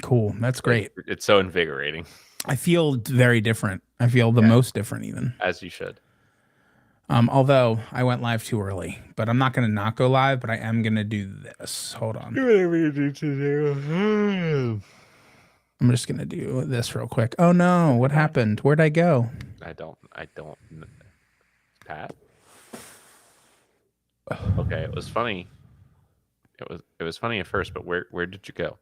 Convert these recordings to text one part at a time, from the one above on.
Cool. That's great. It's so invigorating. I feel very different. I feel the most different even. As you should. Although I went live too early, but I'm not going to not go live, but I am going to do this. Hold on. Do whatever you need to do. I'm just going to do this real quick. Oh no, what happened? Where'd I go? I don't. Pat? Okay, it was funny. It was funny at first, but where did you go?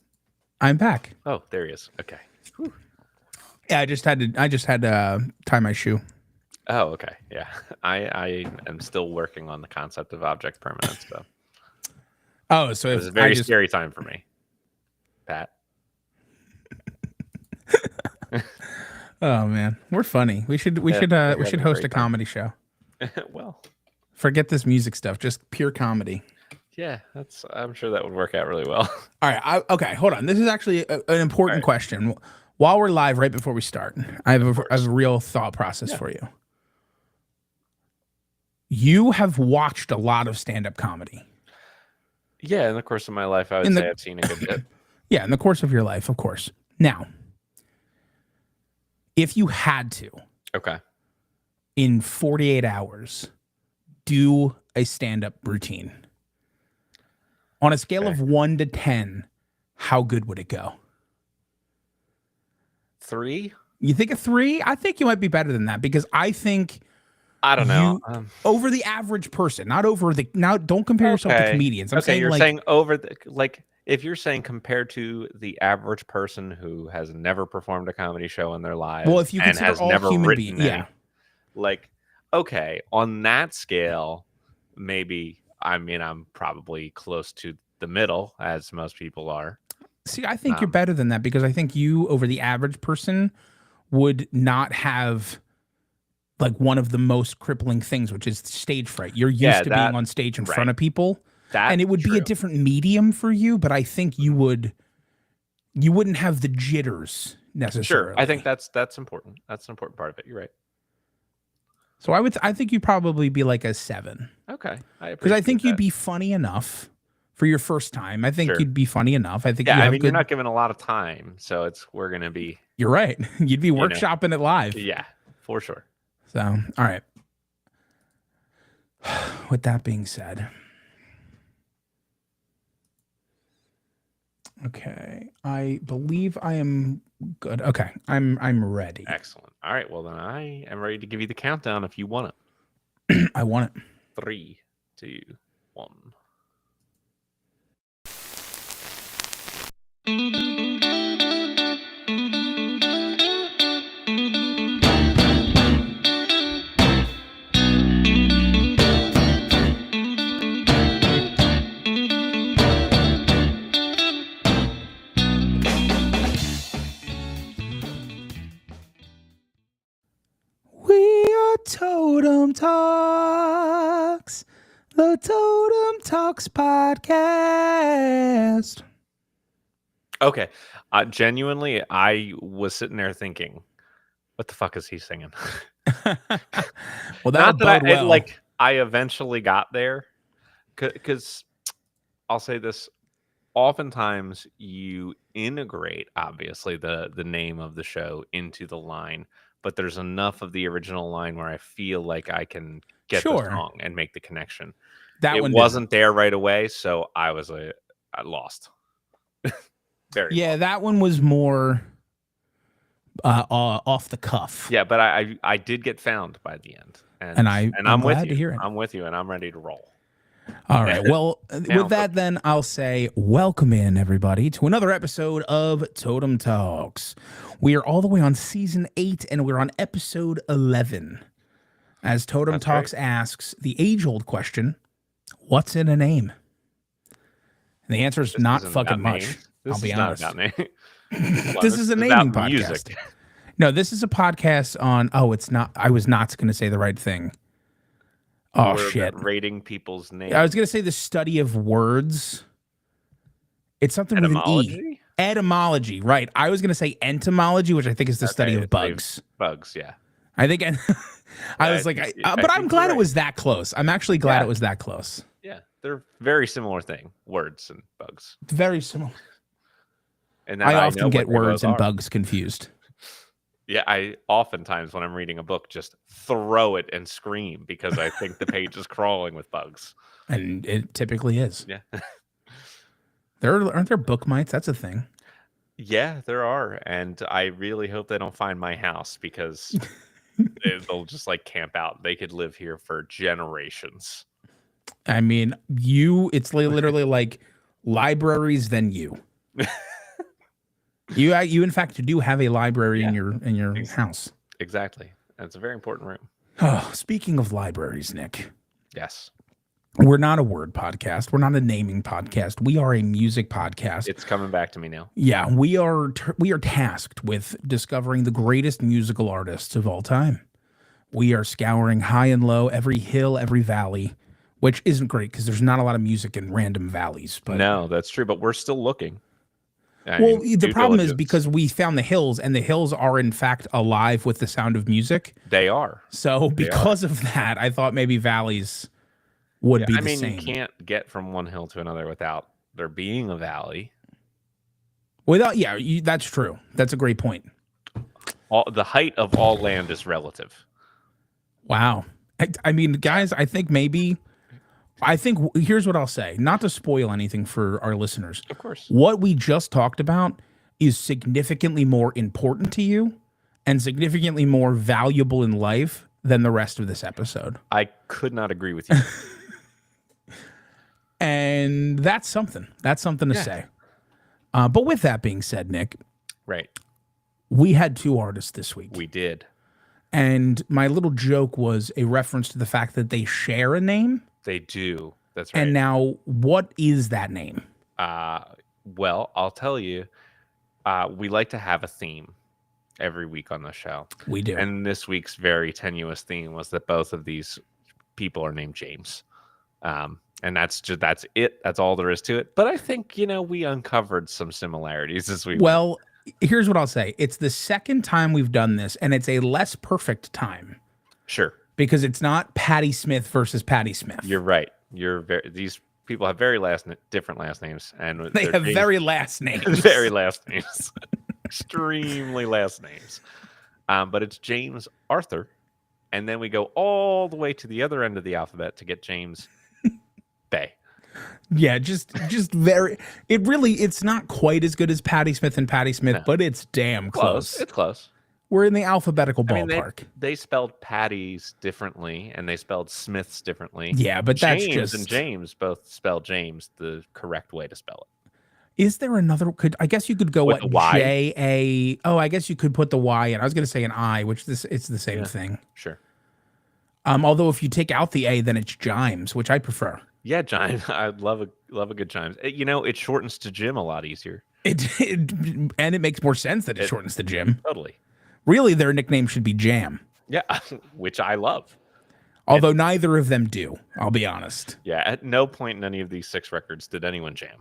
I'm back. Oh, there he is. Okay. Whew. Yeah, I just had to tie my shoe. Oh, okay. Yeah. I am still working on the concept of object permanence, though. Oh, so it was a very scary time for me. Pat. Oh man, we're funny. We should host a comedy show. Well, forget this music stuff. Just pure comedy. Yeah, I'm sure that would work out really well. All right. Okay, hold on. This is actually an important question. While we're live, right before we start, I have a real thought process for you. You have watched a lot of stand-up comedy. Yeah, in the course of my life, I would say I've seen a good bit. Yeah, in the course of your life, of course. Now, if you had to, in 48 hours, do a stand-up routine. On a scale of 1 to 10, how good would it go? 3? You think a 3? I think you might be better than that because I think I don't know. Over the average person, not over the don't compare yourself to comedians. I'm saying you're saying over the if you're saying compared to the average person who has never performed a comedy show in their lives, well, if you consider has all never human beings, on that scale, maybe I'm probably close to the middle, as most people are. See, I think you're better than that because I think you, over the average person, would not have like one of the most crippling things, which is stage fright. You're used to being on stage in front of people, and it would be a different medium for you. But I think you wouldn't have the jitters necessarily. Sure, I think that's important. That's an important part of it. You're right. So I think you'd probably be like a 7. Okay, because I think you'd be funny enough for your first time. I think you'd be funny enough. I think you're not given a lot of time, so we're gonna be. You're right. You'd be workshopping it live. Yeah, for sure. So, all right. With that being said, okay, I believe I am good. Okay, I'm ready. Excellent. All right, well then I am ready to give you the countdown if you want it. I want it. 3, 2, 1. Totem Talks, the Totem Talks podcast. Okay, genuinely, I was sitting there thinking, "What the fuck is he singing?" Well, not that I eventually got there, because I'll say this: oftentimes you integrate, obviously, the name of the show into the line. But there's enough of the original line where I feel like I can get the song and make the connection. It wasn't there right away, so I was I lost. Very lost. That one was more off the cuff. Yeah, but I did get found by the end, and I'm with glad to hear it. I'm with you, and I'm ready to roll. All right. Well, with that, then I'll say welcome in, everybody, to another episode of Totem Talks. We are all the way on season 8, and we're on episode 11. As Totem Talks asks the age-old question, what's in a name? And the answer is not fucking much. I'll be honest. This is a naming podcast. Music. No, this is a podcast on. Oh, it's not. I was not going to say the right thing. Oh, shit. Rating people's names. I was going to say the study of words. It's something with an E. Etymology, right. I was going to say entomology, which I think is the study of bugs. Bugs, yeah. I think I was like, but I'm glad it was that close. I'm actually glad it was that close. Yeah, they're very similar thing, words and bugs. Very similar. And that I I often know what get they both words and are. bugs confused. Yeah, I oftentimes when I'm reading a book just throw it and scream because I think the page is crawling with bugs. And it typically is. Yeah. Aren't there book mites? That's a thing. Yeah, there are, and I really hope they don't find my house because they'll just, like, camp out. They could live here for generations. I mean, it's literally like libraries than you. You in fact do have a library in Yeah. your house. Exactly. And it's a very important room. Oh, speaking of libraries, Nick, Yes. we're not a word podcast. We're not a naming podcast. We are a music podcast. It's coming back to me now. Yeah, we are tasked with discovering the greatest musical artists of all time. We are scouring high and low, every hill, every valley, which isn't great because there's not a lot of music in random valleys. But No, that's true, but we're still looking. well, the due problem is diligence. because we found the hills, and the hills are in fact alive with the sound of music. They are. So because of that, I thought maybe valleys would be the same. You can't get from one hill to another without there being a valley. That's true. That's a great point. The height of all land is relative. Wow. I mean, guys, I think here's what I'll say, not to spoil anything for our listeners. Of course. What we just talked about is significantly more important to you and significantly more valuable in life than the rest of this episode. I could not agree with you. And that's something. That's something to say. But with that being said, Nick, Right. we had two artists this week. We did. And my little joke was a reference to the fact that they share a name. They do. That's right. And now, what is that name? Well, I'll tell you. We like to have a theme every week on the show. We do. And this week's very tenuous theme was that both of these people are named James. And that's it. That's all there is to it. But I think, we uncovered some similarities as we Well, here's what I'll say. It's the second time we've done this, and it's a less perfect time. Sure. Because it's not Patty Smith versus Patty Smith. You're right. These people have different last names, and they have very last names. Very last names. Extremely last names. But it's James Arthur, and then we go all the way to the other end of the alphabet to get James Bay. Yeah, just very. It's not quite as good as Patty Smith and Patty Smith, No. but it's damn close. It's close. We're in the alphabetical ballpark. They spelled Patties differently, and they spelled Smiths differently. Yeah, but James that's just. and James both spell James the correct way to spell it. Is there another? I guess you could go With the Y? J-A. Oh, I guess you could put the Y in. I was going to say an I, which it's the same thing. Sure. Although if you take out the A, then it's Jimes, which I prefer. Yeah, Jimes. I love a good Jimes. It shortens to Jim a lot easier. And it makes more sense that it shortens to Jim. Totally. Really, their nickname should be Jam. Yeah, which I love. Although neither of them do, I'll be honest. Yeah, at no point in any of these 6 records did anyone jam.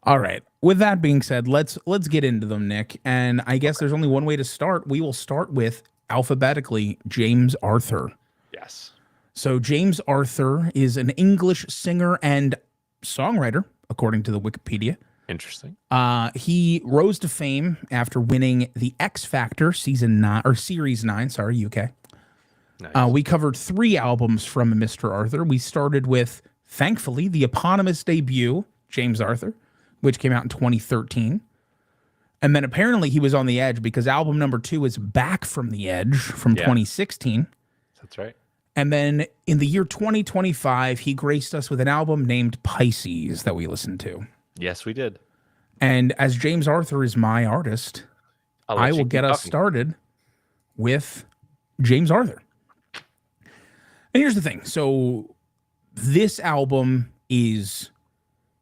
All right. With that being said, let's get into them, Nick. And I guess there's only one way to start. We will start with alphabetically James Arthur. Yes. So James Arthur is an English singer and songwriter, according to the Wikipedia. Interesting. He rose to fame after winning the X Factor Series 9, UK. Nice. We covered 3 albums from Mr. Arthur. We started with, thankfully, the eponymous debut, James Arthur, which came out in 2013. And then apparently he was on the edge because album number 2 is Back from the Edge from 2016. That's right. And then in the year 2025, he graced us with an album named Pisces that we listened to. Yes, we did. And as James Arthur is my artist, I will get us started with James Arthur. And here's the thing. So this album is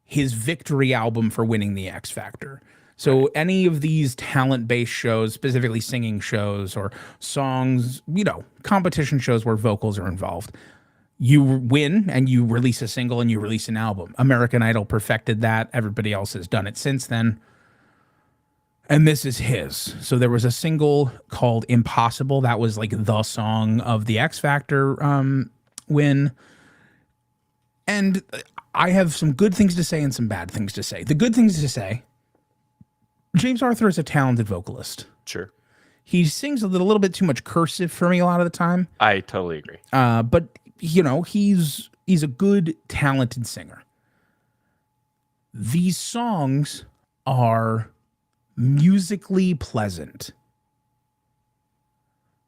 his victory album for winning the X Factor. So any of these talent-based shows, specifically singing shows or songs, competition shows where vocals are involved, you win and you release a single and you release an album. American Idol perfected that. Everybody else has done it since then. And this is his. So there was a single called Impossible. That was like the song of the X Factor win. And I have some good things to say and some bad things to say. The good things to say James Arthur is a talented vocalist. Sure. He sings a little bit too much cursive for me a lot of the time. I totally agree. But he's a good, talented singer. These songs are musically pleasant,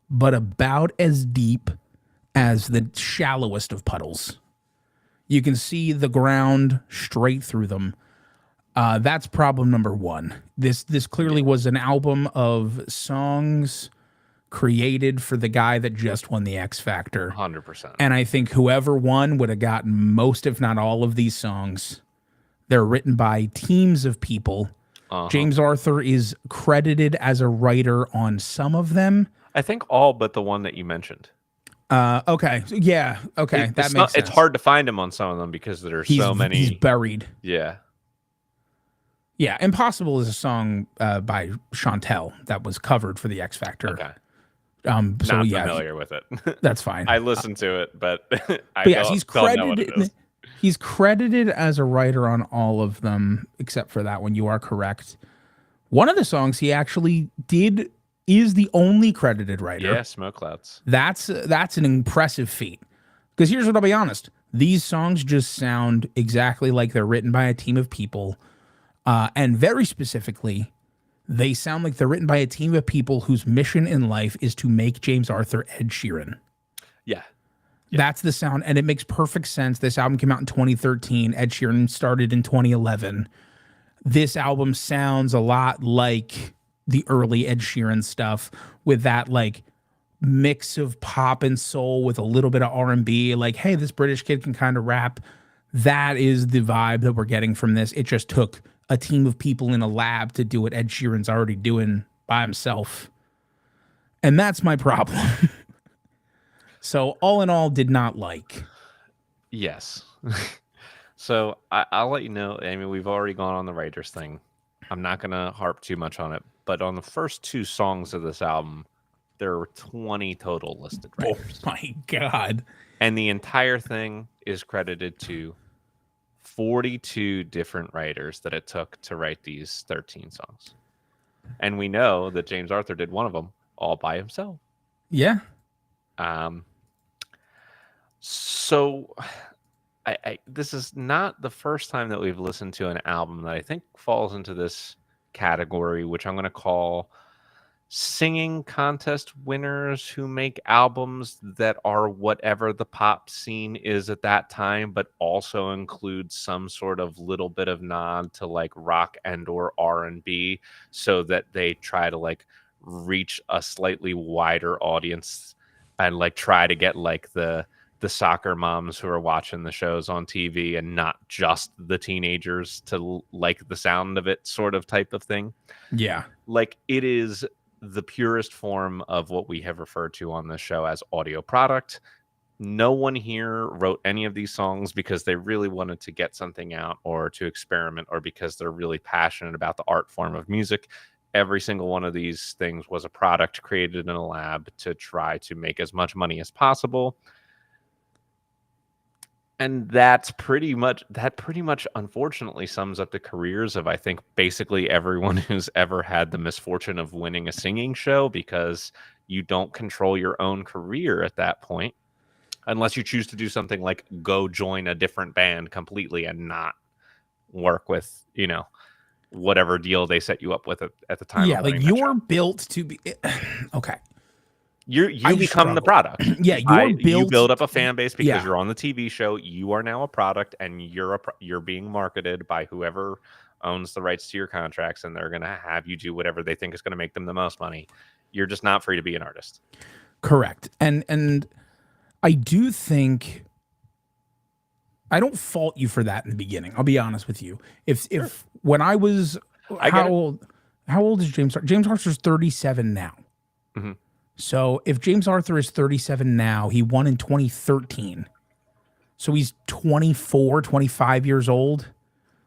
but about as deep as the shallowest of puddles. You can see the ground straight through them. That's problem number one. This clearly was an album of songs created for the guy that just won the X Factor. 100%. And I think whoever won would have gotten most, if not all, of these songs. They're written by teams of people. James Arthur is credited as a writer on some of them. I think all but the one that you mentioned. Okay. Yeah. Okay. That makes sense. It's hard to find him on some of them because there's so many. He's buried. Yeah. Yeah. Impossible is a song by Chantel that was covered for the X Factor. Okay. Not familiar with it. That's fine. I listened to it, but he's credited. He's credited as a writer on all of them except for that one. You are correct. One of the songs he actually is the only credited writer. Yeah, Smoke Clouds. That's an impressive feat. Because here's what I'll be honest. These songs just sound exactly like they're written by a team of people. And very specifically, they sound like they're written by a team of people whose mission in life is to make James Arthur Ed Sheeran. Yeah. That's the sound, and it makes perfect sense. This album came out in 2013. Ed Sheeran started in 2011. This album sounds a lot like the early Ed Sheeran stuff with that like mix of pop and soul with a little bit of R&B. Like, hey, this British kid can kind of rap. That is the vibe that we're getting from this. It just took a team of people in a lab to do what Ed Sheeran's already doing by himself. And that's my problem. So all in all, did not like. Yes. So I'll let you know. I mean, we've already gone on the writers thing. I'm not going to harp too much on it. But on the first two songs of this album, there were 20 total listed writers. Oh my God. And the entire thing is credited to 42 different writers that it took to write these 13 songs. And we know that James Arthur did one of them all by himself. Yeah. So this is not the first time that we've listened to an album that I think falls into this category, which I'm going to call singing contest winners who make albums that are whatever the pop scene is at that time, but also include some sort of little bit of nod to like rock and or R&B, so that they try to like reach a slightly wider audience and like try to get like the soccer moms who are watching the shows on TV and not just the teenagers to like the sound of it, sort of type of thing. Yeah. Like, it is the purest form of what we have referred to on this show as audio product. No one here wrote any of these songs because they really wanted to get something out or to experiment or because they're really passionate about the art form of music. Every single one of these things was a product created in a lab to try to make as much money as possible. And that pretty much unfortunately sums up the careers of, I think, basically everyone who's ever had the misfortune of winning a singing show, because you don't control your own career at that point unless you choose to do something like go join a different band completely and not work with, whatever deal they set you up with at the time. Yeah, like you're built to be okay. You become the product. Yeah, you build up a fan base because you're on the TV show. You are now a product, and you're being marketed by whoever owns the rights to your contracts, and they're going to have you do whatever they think is going to make them the most money. You're just not free to be an artist. Correct. And I do think I don't fault you for that in the beginning. I'll be honest with you. If when I was how old is James Arthur? James Arthur's 37 now. Mm-hmm. So if James Arthur is 37 now, he won in 2013. So he's 24, 25 years old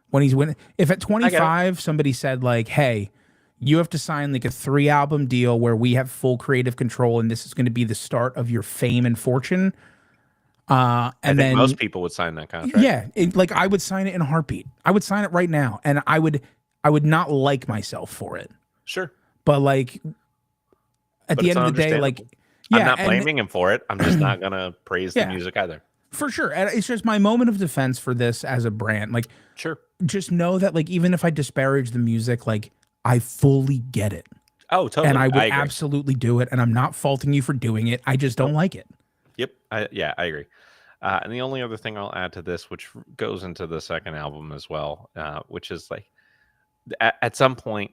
when he's winning. If at 25, somebody said like, hey, you have to sign like a 3-album deal where we have full creative control and this is going to be the start of your fame and fortune. I think most people would sign that contract. Yeah. I would sign it in a heartbeat. I would sign it right now. And I would I would not like myself for it. Sure. But like at But the it's end of the day, like understandable. I'm yeah, not and blaming him for it. I'm just not gonna praise the yeah, music either. for sure. And it's just my moment of defense for this as a brand. Like Sure. just know that like even if I disparage the music, like I fully get it. Oh, And totally. I I would agree. absolutely do it. And I'm not faulting you for doing it. I just don't Nope. like it. Yep. I agree. And the only other thing I'll add to this, which goes into the second album as well, which is like at some point,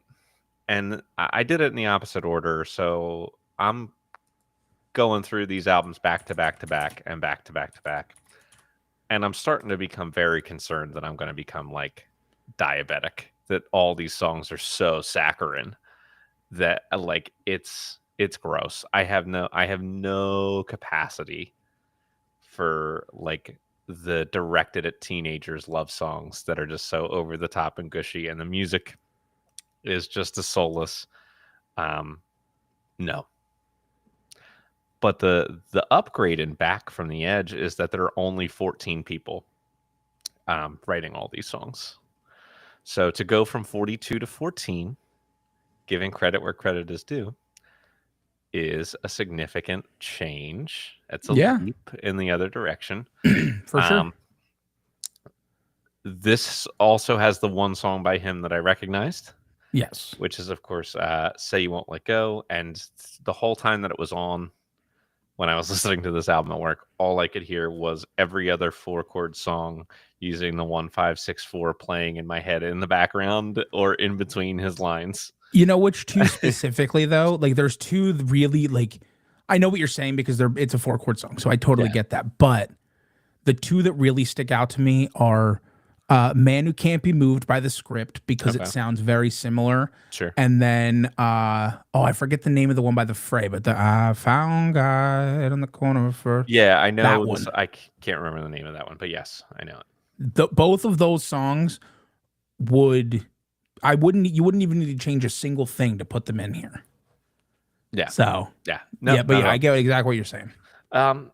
and I did it in the opposite order. So I'm going through these albums back to back to back and back to back to back. And I'm starting to become very concerned that I'm going to become like diabetic, that all these songs are so saccharine that like it's gross. I have no capacity for like the directed at teenagers love songs that are just so over the top and gushy, and the music is just as soulless. No. But the upgrade and back from the edge is that there are only 14 people writing all these songs. So to go from 42 to 14, giving credit where credit is due, is a significant change. It's a Yeah, leap in the other direction. for sure. Um, this also has the one song by him that I recognized, Yes. which is, of course, Say You Won't Let Go. And the whole time that it was on, when I was listening to this album at work, all I could hear was every other 4-chord song using the 1 5 6 4 playing in my head in the background or in between his lines. You know which two specifically though? Like there's two really like I know what you're saying because it's a 4-chord song, so I totally Yeah. get that. But the two that really stick out to me are Man Who Can't Be Moved by the Script because it Okay. sounds very similar. Sure. And then I forget the name of the one by the Fray, but the I found God on the corner for Yeah, I that know this. one. I can't remember the name of that one, but yes, I know it. Both of those songs would you wouldn't even need to change a single thing to put them in here. Yeah. So Yeah. No, yeah, but not yeah, at I get exactly what you're saying. all.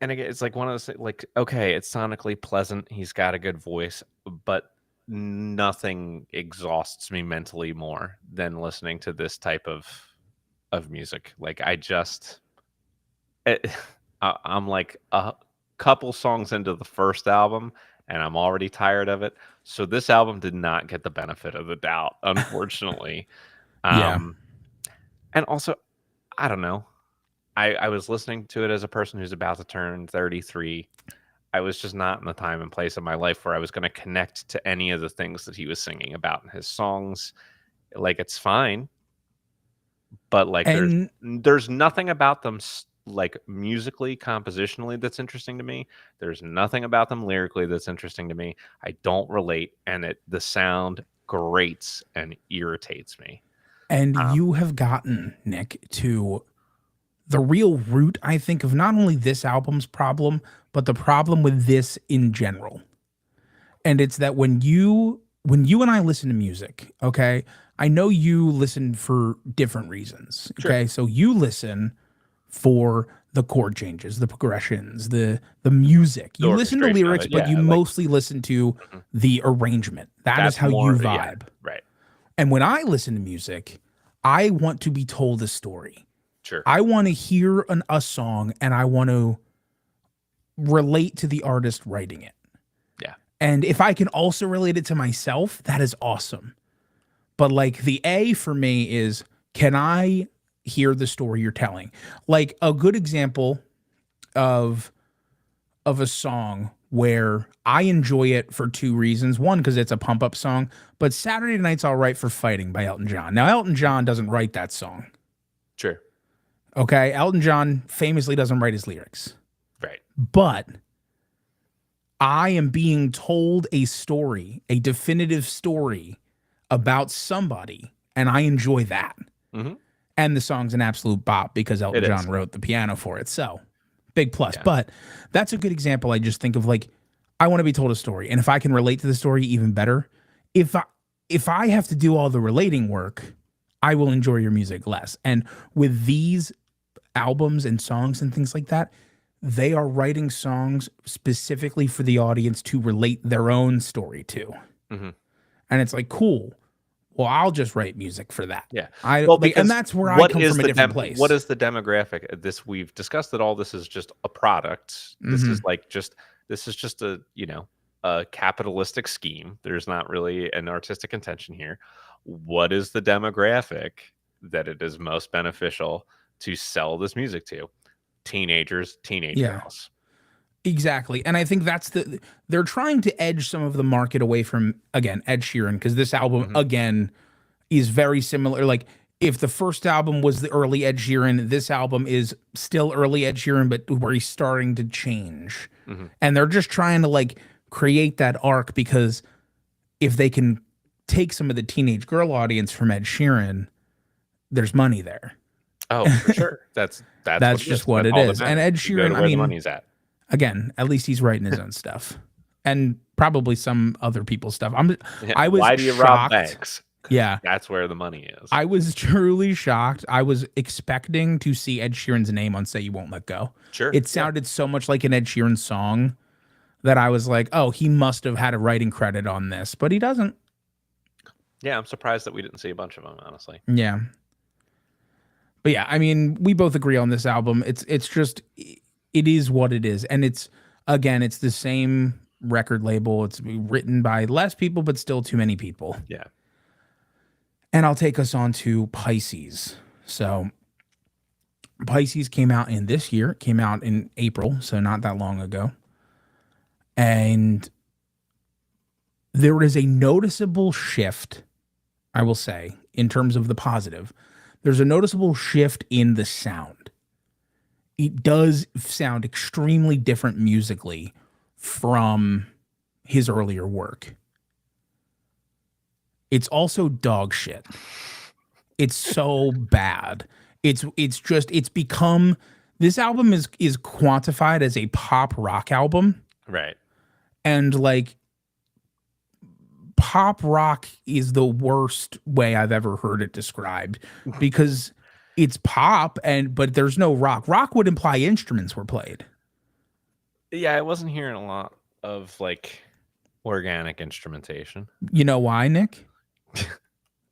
And again, it's like one of those like, okay, it's sonically pleasant. He's got a good voice, but nothing exhausts me mentally more than listening to this type of music. Like I just, it, I'm like a couple songs into the first album, and I'm already tired of it. So this album did not get the benefit of the doubt, unfortunately. Yeah. Um, and also, I don't know. I was listening to it as a person who's about to turn 33. I was just not in the time and place of my life where I was going to connect to any of the things that he was singing about in his songs. Like it's fine, but like And there's nothing about them like musically, compositionally that's interesting to me. There's nothing about them lyrically that's interesting to me. I don't relate, and the sound grates and irritates me. Um, you have gotten, Nick, to the real root, I think, of not only this album's problem, but the problem with this in general. And it's that when you and I listen to music, okay, I know you listen for different reasons. sure, Okay. So you listen for the chord changes, the progressions, the music. the You listen to orchestration of lyrics, it, but yeah, you I like mostly listen to mhm. the arrangement. That is That's how you more, yeah, vibe. right, And when I listen to music, I want to be told a story. sure, I want to hear a song and I want to relate to the artist writing it. yeah, And if I can also relate it to myself, that is awesome. But like the A for me is, can I hear the story you're telling? Like a good example of a song where I enjoy it for two reasons. One, because it's a pump up song, but Saturday Night's All Right for Fighting by Elton John. Now, Elton John doesn't write that song. sure, Okay. Elton John famously doesn't write his lyrics, right, but I am being told a story, a definitive story about somebody, and I enjoy that. hmm And the song's an absolute bop because Elton it is, John wrote the piano for it. So big plus. yeah, But that's a good example. I just think of like, I want to be told a story. And if I can relate to the story, even better. If I if I have to do all the relating work, I will enjoy your music less. And with these albums and songs and things like that, they are writing songs specifically for the audience to relate their own story to. hmm And it's like, cool. well, I'll just write music for that. Yeah. I Well, like, and because that's where I come from a different place. what is the demographic? This we've discussed that all this is just a product. This is just a, a capitalistic scheme. There's not really an artistic intention here. What is the demographic that it is most beneficial to sell this music to? Teenagers, teenage girls. Exactly. And I think they're trying to edge some of the market away from, again, Ed Sheeran, because this album, again, is very similar. Like, if the first album was the early Ed Sheeran, this album is still early Ed Sheeran, but where he's starting to change. And they're just trying to, like, create that arc, because if they can take some of the teenage girl audience from Ed Sheeran, there's money there. Oh, for sure. That's just what it is. And Ed Sheeran, I mean, the money's at. Again, at least he's writing his own stuff, and probably some other people's stuff. I was Why do you rob banks? Yeah, that's where the money is. I was truly shocked. I was expecting to see Ed Sheeran's name on "Say You Won't Let Go." Sure, it sounded so much like an Ed Sheeran song that I was like, "Oh, he must have had a writing credit on this," but he doesn't. Yeah, I'm surprised that we didn't see a bunch of them, honestly. Yeah, but yeah, I mean, we both agree on this album. It's just. It is what it is. And it's the same record label. It's written by less people, but still too many people. Yeah. And I'll take us on to Pisces. So Pisces came out came out in April, so not that long ago. And there is a noticeable shift, I will say, in terms of the positive. There's a noticeable shift in the sound. It does sound extremely different musically from his earlier work. It's also dog shit. It's so bad. It's become, this album is quantified as a pop rock album. Right. And like, pop rock is the worst way I've ever heard it described, because it's pop, but there's no rock. Rock would imply instruments were played. Yeah, I wasn't hearing a lot of like organic instrumentation. You know why, Nick?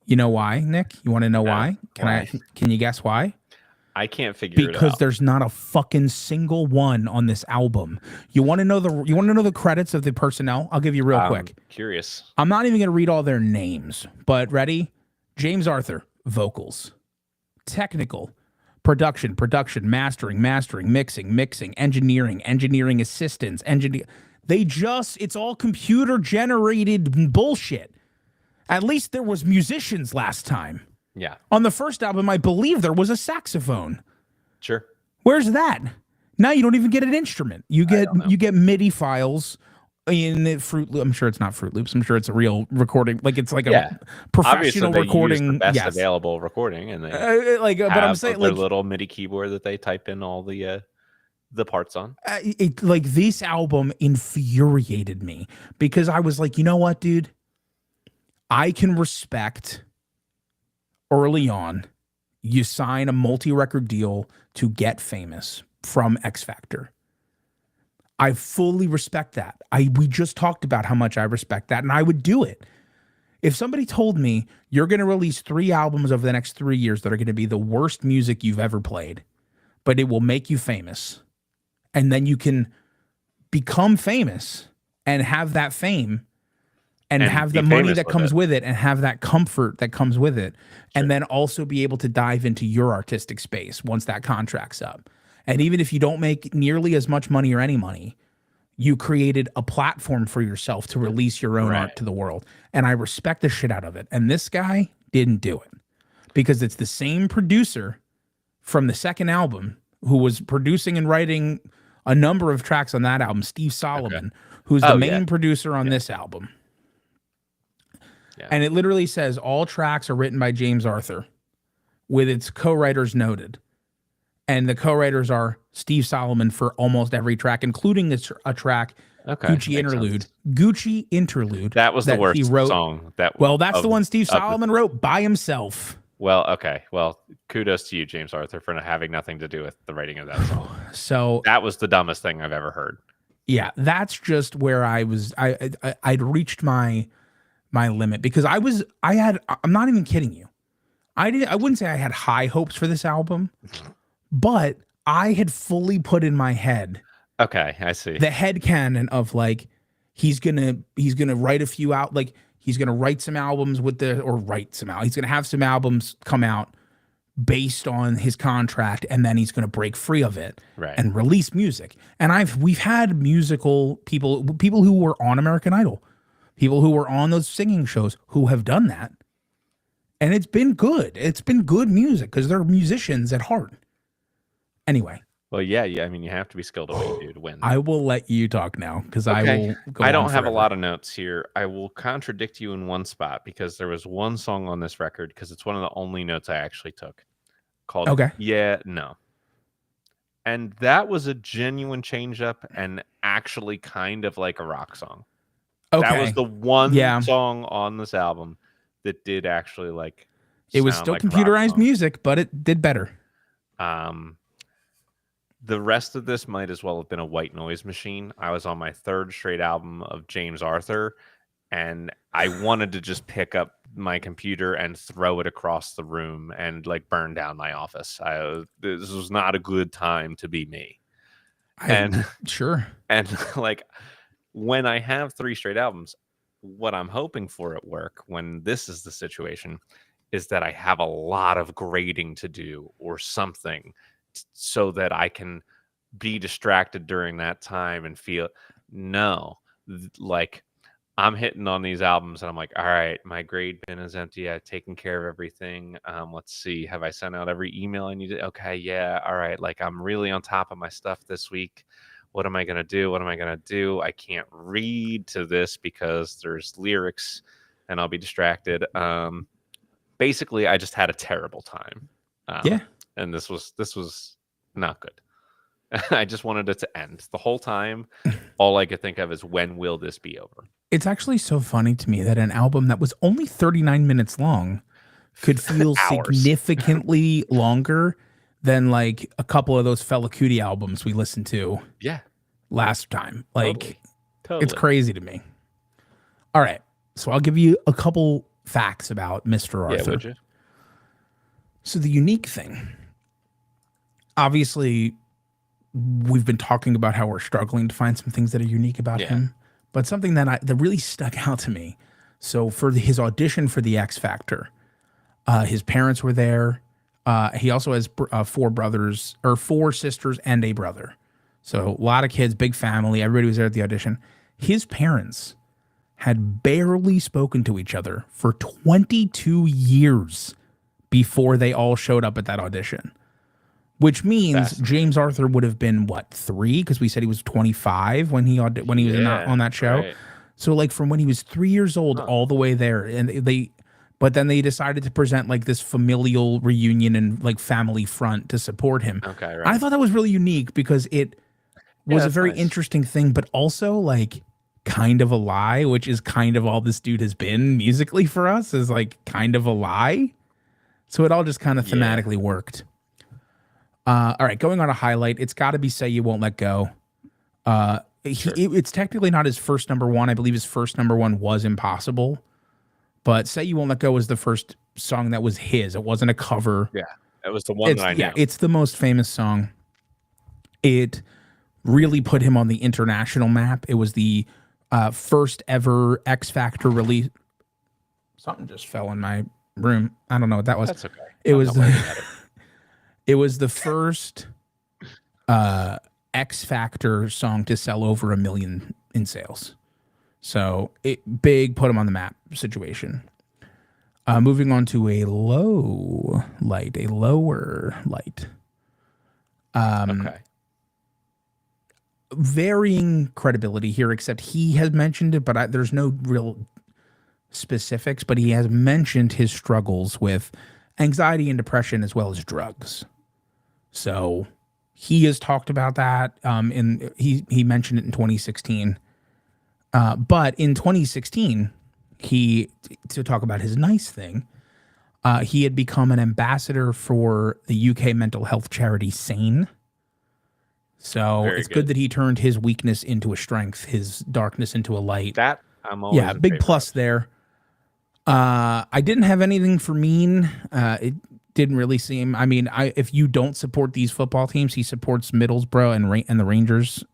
You know why, Nick? You want to know why? Can you guess why? I can't figure it out. Because there's not a fucking single one on this album. You want to know the credits of the personnel? I'll give you real quick. Curious. I'm not even going to read all their names, but ready? James Arthur, vocals. Technical, production, mastering, mixing, engineering assistance, it's all computer generated bullshit. At least there was musicians last time. Yeah. On the first album, I believe there was a saxophone. Sure. Where's that? Now you don't even get an instrument. You get MIDI files in Fruit Loop. I'm sure it's not Fruit Loops. I'm sure it's a real recording. Like, it's like a professional recording. The best available recording, and they but I'm saying, their like, little MIDI keyboard that they type in all the parts on. This album infuriated me, because I was like, you know what, dude? I can respect early on you sign a multi-record deal to get famous from X Factor. I fully respect that. We just talked about how much I respect that, and I would do it. If somebody told me you're going to release 3 albums over the next 3 years that are going to be the worst music you've ever played, but it will make you famous, and then you can become famous and have that fame and have the money that comes with it, and have that comfort that comes with it, and then also be able to dive into your artistic space once that contract's up. And even if you don't make nearly as much money or any money, you created a platform for yourself to release your own art to the world. And I respect the shit out of it. And this guy didn't do it, because it's the same producer from the second album who was producing and writing a number of tracks on that album, Steve Solomon, who's the main producer on this album. Yeah. And it literally says all tracks are written by James Arthur, with its co-writers noted. And the co-writers are Steve Solomon for almost every track, including a track, Gucci Interlude. Sense. Gucci Interlude. That was the worst song. That's the one Steve Solomon wrote by himself. Well, okay. Well, kudos to you, James Arthur, for having nothing to do with the writing of that song. So that was the dumbest thing I've ever heard. Yeah, that's just where I was. I'd reached my my limit because I'm not even kidding you. I wouldn't say I had high hopes for this album, but I had fully put in my head Okay, I see. the headcanon of like he's gonna write a few out, like he's gonna write some albums with the or write some out. He's gonna have some albums come out based on his contract, and then he's gonna break free of it Right. and release music. And we've had musical people who were on American Idol, people who were on those singing shows who have done that. And it's been good. It's been good music because they're musicians at heart. Anyway, Well, yeah. I mean, you have to be skilled at what you do to win. I will let you talk now because I Okay. will go I on don't have a forever. lot of notes here. I will contradict you in one spot because there was one song on this record, because it's one of the only notes I actually took, called Okay. Yeah, No. And that was a genuine change up and actually kind of like a rock song. Okay. That was the one Yeah. song on this album that did actually like It was sound still like a rock computerized song. music, but it did better. The rest of this might as well have been a white noise machine. I was on my third straight album of James Arthur, and I wanted to just pick up my computer and throw it across the room and like burn down my office. This was not a good time to be me. Sure. And like when I have 3 straight albums, what I'm hoping for at work when this is the situation is that I have a lot of grading to do or something so that I can be distracted during that time and feel like I'm hitting on these albums and I'm like, all right, my grade bin is empty. I've taken care of everything. Let's see. Have I sent out every email I needed? Okay. Yeah. All right. Like I'm really on top of my stuff this week. What am I going to do? What am I going to do? I can't read to this because there's lyrics and I'll be distracted. Basically I just had a terrible time. Yeah. And this was not good. I just wanted it to end. The whole time, all I could think of is, when will this be over? It's actually so funny to me that an album that was only 39 minutes long could feel Hours. significantly longer than like a couple of those Fela Kuti albums we listened to Yeah. last time. Like, Totally. it's crazy to me. All right. So I'll give you a couple facts about Mr. Arthur. Yeah, would you? So the unique thing, obviously, we've been talking about how we're struggling to find some things that are unique about him, but something that really stuck out to me. So for his audition for the X Factor, his parents were there. He also has 4 sisters and a brother. So a lot of kids, big family. Everybody was there at the audition. His parents had barely spoken to each other for 22 years before they all showed up at that audition. Which means James Arthur would have been, what, 3? Because we said he was 25 when he was on that show. Right. So like from when he was 3 years old all the way there, and but then they decided to present like this familial reunion and like family front to support him. Okay, right. I thought that was really unique because it was a very interesting thing, but also like kind of a lie, which is kind of all this dude has been musically for us, is like kind of a lie. So it all just kind of thematically worked. All right, going on a highlight, it's got to be Say You Won't Let Go. It's technically not his first number one. I believe his first number one was Impossible. But Say You Won't Let Go was the first song that was his. It wasn't a cover. Yeah, that was the one that I knew. Yeah, it's the most famous song. It really put him on the international map. It was the first ever X Factor release. Something just fell in my room. I don't know what that was. That's okay. It was it was the first X Factor song to sell over 1 million in sales. So it put him on the map situation. Moving on to a lower light. Okay. Varying credibility here, except he has mentioned it, but there's no real specifics, but he has mentioned his struggles with anxiety and depression as well as drugs. So he has talked about that. He mentioned it in 2016. But in 2016, to talk about his nice thing, he had become an ambassador for the UK mental health charity SANE. So it's good that he turned his weakness into a strength, his darkness into a light. That I'm always big plus there. I didn't have anything for Mean. It didn't really seem. I mean, if you don't support these football teams, he supports Middlesbrough and the Rangers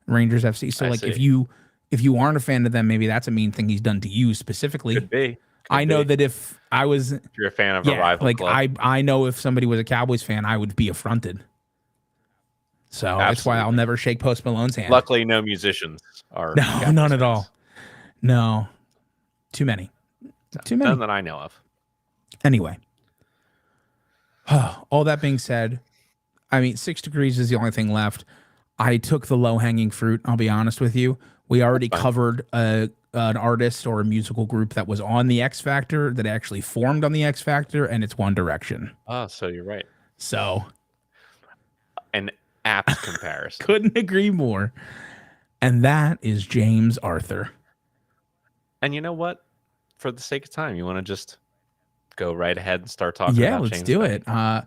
FC. So I like, see. if you aren't a fan of them, maybe that's a mean thing he's done to you specifically. Could be. I Could know be. that if I was, If you're a fan of a yeah, rival like club. I know if somebody was a Cowboys fan, I would be affronted. So it's why I'll Absolutely. never shake Post Malone's hand. Luckily, no musicians are No, Cowboys none at fans. all. No, too many. Too many. None that I know of. Anyway, all that being said, I mean, 6 Degrees is the only thing left. I took the low hanging fruit. I'll be honest with you. We already fine. covered an artist or a musical group that was on the X Factor that actually formed on the X Factor, and it's One Direction. Oh, so you're right. So An apt comparison. couldn't agree more. And that is James Arthur. And you know what? For the sake of time, you want to just go right ahead and start talking Yeah, about let's James do Bay? it. I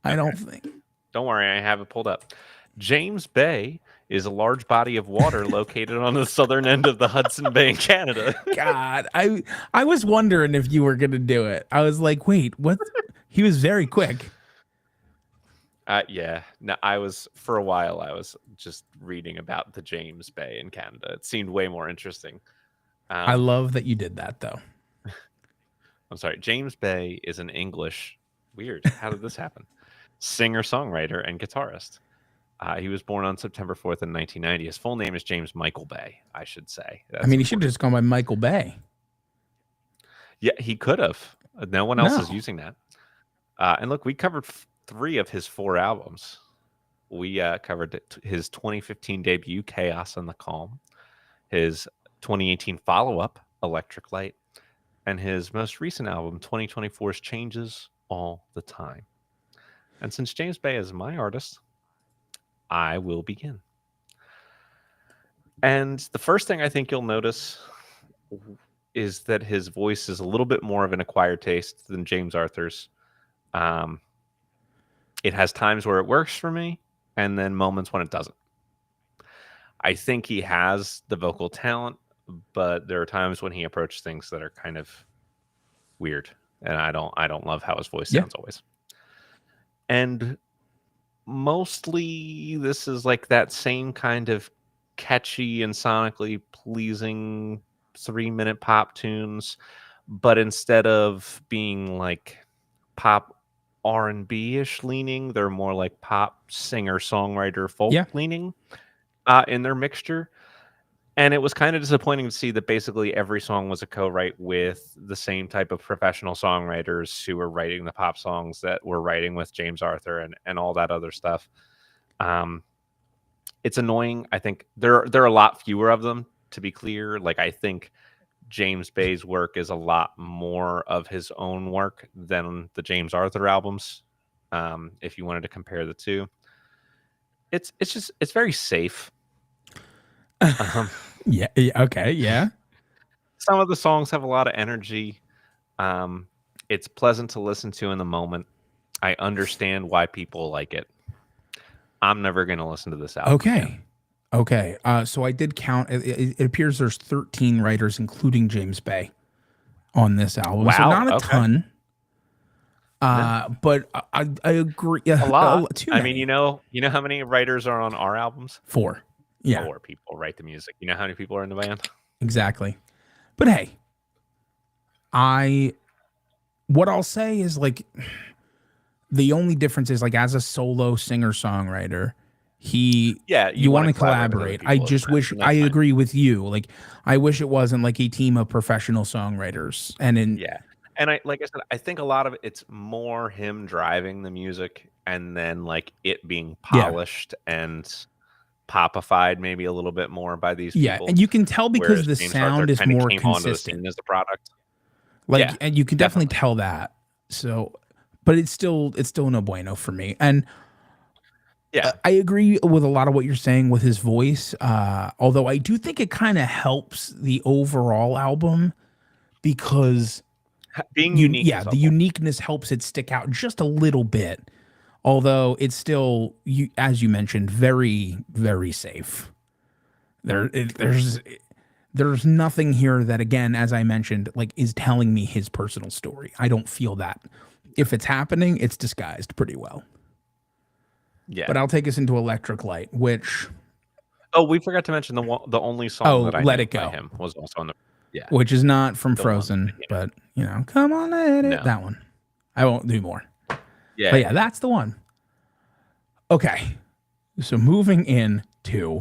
don't think. Don't worry, I have it pulled up. James Bay is a large body of water located on the southern end of the Hudson Bay in Canada. God, I was wondering if you were gonna do it. I was like, wait, what? He was very quick. Yeah. No, for a while, I was just reading about the James Bay in Canada. It seemed way more interesting. I love that you did that, though. I'm sorry. James Bay is an English. Weird. How did this happen? Singer, songwriter, and guitarist. He was born on September 4th in 1990. His full name is James Michael Bay, I should say. I mean, he should have just gone by Michael Bay. Yeah, he could have. No one else is No. using that. And look, we covered 3 of his 4 albums. We covered his 2015 debut, Chaos and the Calm, his 2018 follow-up, Electric Light, and his most recent album, 2024's Changes All the Time. And since James Bay is my artist, I will begin. And the first thing I think you'll notice is that his voice is a little bit more of an acquired taste than James Arthur's. It has times where it works for me, and then moments when it doesn't. I think he has the vocal talent, but there are times when he approaches things that are kind of weird, and I don't love how his voice sounds always. And mostly this is like that same kind of catchy and sonically pleasing 3-minute pop tunes, but instead of being like pop R&B-ish leaning, they're more like pop singer-songwriter folk leaning in their mixture. And it was kind of disappointing to see that basically every song was a co-write with the same type of professional songwriters who were writing the pop songs that were writing with James Arthur and all that other stuff. It's annoying. I think there are a lot fewer of them, to be clear. Like, I think James Bay's work is a lot more of his own work than the James Arthur albums. If you wanted to compare the two, it's very safe. Yeah. Okay. Yeah. Some of the songs have a lot of energy. It's pleasant to listen to in the moment. I understand why people like it. I'm never going to listen to this album. Okay. Again. Okay. So I did count. It appears there's 13 writers, including James Bay, on this album. Wow. So not a ton. But I agree. A lot. Too I many. mean, you know how many writers are on our albums? 4. Yeah. 4 people write the music. You know how many people are in the band? Exactly. But hey, what I'll say is, like, the only difference is, like, as a solo singer-songwriter, you want to collaborate. I just wish, I agree with you. Like, I wish it wasn't like a team of professional songwriters. And and like I said, I think a lot of it's more him driving the music and then like it being polished and popified maybe a little bit more by these people. And you can tell because the sound is more consistent as the product. Like, and you can definitely tell that. So, but it's still no bueno for me. And I agree with a lot of what you're saying with his voice. Although I do think it kind of helps the overall album because being unique. The uniqueness helps it stick out just a little bit. Although it's still, as you mentioned, very, very safe. There's there's nothing here that, again, as I mentioned, like is telling me his personal story. I don't feel that. If it's happening, it's disguised pretty well. Yeah. But I'll take us into Electric Light, which Oh, we forgot to mention the only song that I Let knew It by Go, him was also on the which is not from the one Frozen, beginning. but come on, let it. No. That one. I won't do more. Yeah. But yeah, that's the one. Okay. So moving in to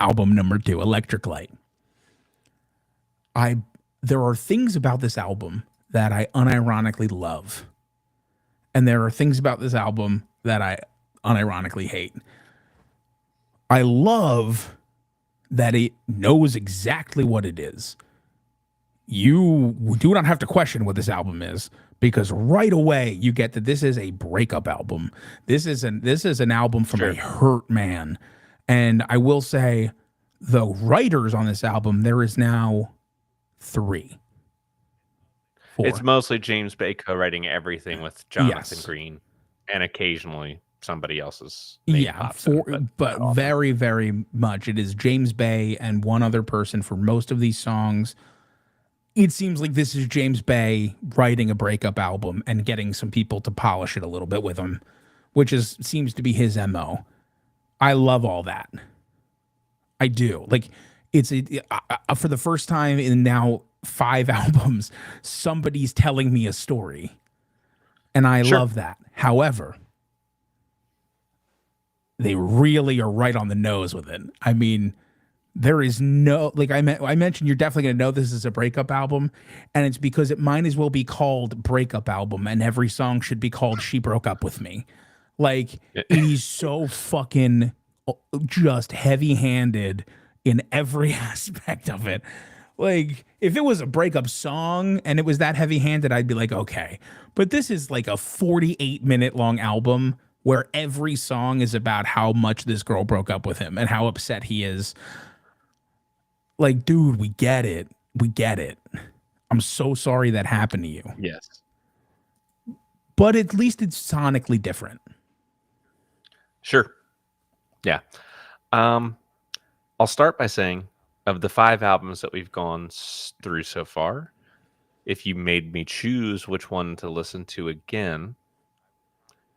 album number 2, Electric Light. There are things about this album that I unironically love. And there are things about this album that I unironically hate. I love that it knows exactly what it is. You do not have to question what this album is, because right away you get that this is a breakup album. This is an album from a hurt man. And I will say the writers on this album, there is now 3. 4. It's mostly James Bay co-writing everything with Jonathan Green, and occasionally somebody else's name pops in, but very, very much it is James Bay and one other person for most of these songs. It seems like this is James Bay writing a breakup album and getting some people to polish it a little bit with him, which seems to be his MO. I love all that. I do. Like, it's for the first time in now 5 albums, somebody's telling me a story. And I love that. However, they really are right on the nose with it. I mean, there is no, like I mentioned, you're definitely going to know this is a breakup album, and it's because it might as well be called Breakup Album, and every song should be called She Broke Up With Me. Like, he's so fucking just heavy-handed in every aspect of it. Like, if it was a breakup song and it was that heavy-handed, I'd be like, okay. But this is like a 48-minute long album where every song is about how much this girl broke up with him and how upset he is. Like, dude, we get it. We get it. I'm so sorry that happened to you. Yes. But at least it's sonically different. Sure. Yeah. I'll start by saying, of the 5 albums that we've gone through so far, if you made me choose which one to listen to again,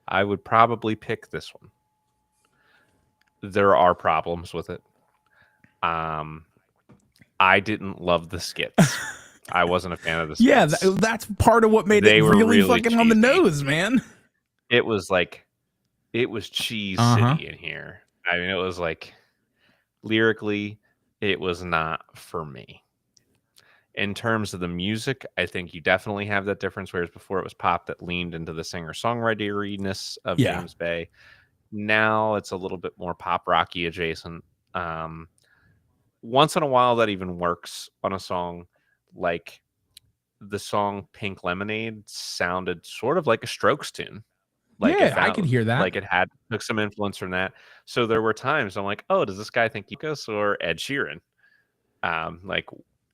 I would probably pick this one. There are problems with it. I didn't love the skits. I wasn't a fan of the skits. Yeah, that's part of what made it really fucking cheesy. On the nose, man. It was like, it was cheese city in here. I mean, it was like, lyrically, it was not for me. In terms of the music, I think you definitely have that difference, whereas before it was pop that leaned into the singer-songwriteriness of James Bay. Now it's a little bit more pop rocky adjacent. Once in a while that even works on a song. Like the song Pink Lemonade sounded sort of like a Strokes tune. Like I could hear that. Like it took some influence from that. So there were times I'm like, oh, does this guy think Lucas or Ed Sheeran? Like,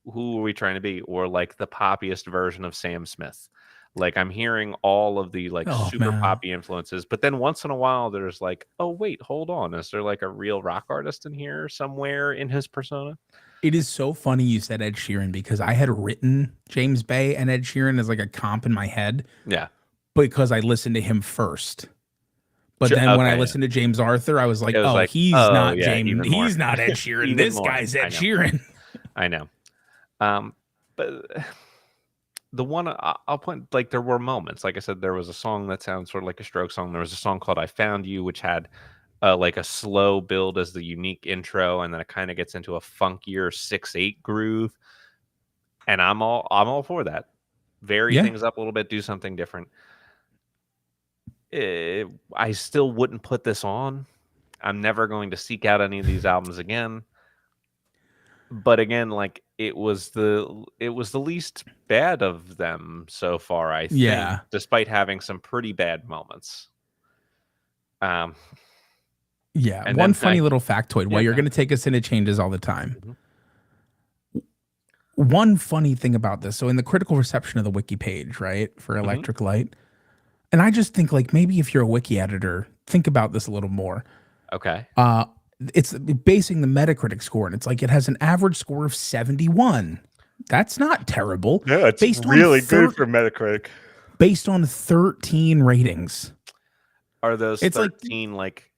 who are we trying to be? Or like the poppiest version of Sam Smith. Like, I'm hearing all of the super poppy influences, but then once in a while there's like, oh wait, hold on, is there like a real rock artist in here somewhere in his persona? It is so funny you said Ed Sheeran, because I had written James Bay and Ed Sheeran as like a comp in my head. Yeah. Because I listened to him first. But then when I listened to James Arthur, I was like, he's not James. He's not Ed Sheeran. This guy's Ed Sheeran. I know. But the one I'll point, like, there were moments. Like I said, there was a song that sounds sort of like a Stroke song. There was a song called I Found You, which had like a slow build as the unique intro, and then it kind of gets into a funkier 6/8 groove. And I'm all for that. Vary things up a little bit, do something different. I still wouldn't put this on. I'm never going to seek out any of these albums again. But again, like, it was the least bad of them so far, I think, despite having some pretty bad moments. One funny little factoid. While you're going to take us into changes all the time. Mm-hmm. One funny thing about this. So in the critical reception of the wiki page, right, for Electric Light, and I just think, like, maybe if you're a wiki editor, think about this a little more. Okay. it's basing the Metacritic score, and it's like it has an average score of 71. That's not terrible. No, it's based really on good for Metacritic. Based on 13 ratings. Are those It's 13 like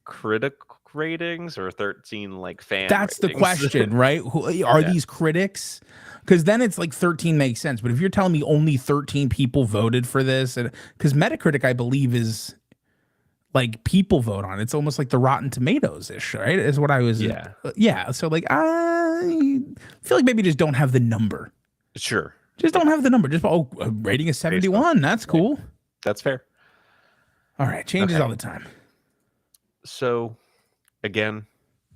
critic ratings or 13 like fan that's ratings? the question, right? Are these critics? Because then it's like 13 makes sense. But if you're telling me only 13 people voted for this, and because Metacritic, I believe, is like people vote on it. It's almost like the Rotten Tomatoes ish, right? Is what I was. Yeah. So like, I feel like maybe just don't have the number. Sure. Just don't have the number. Just rating is 71. That's cool. That's fair. All right, changes all the time. So, again,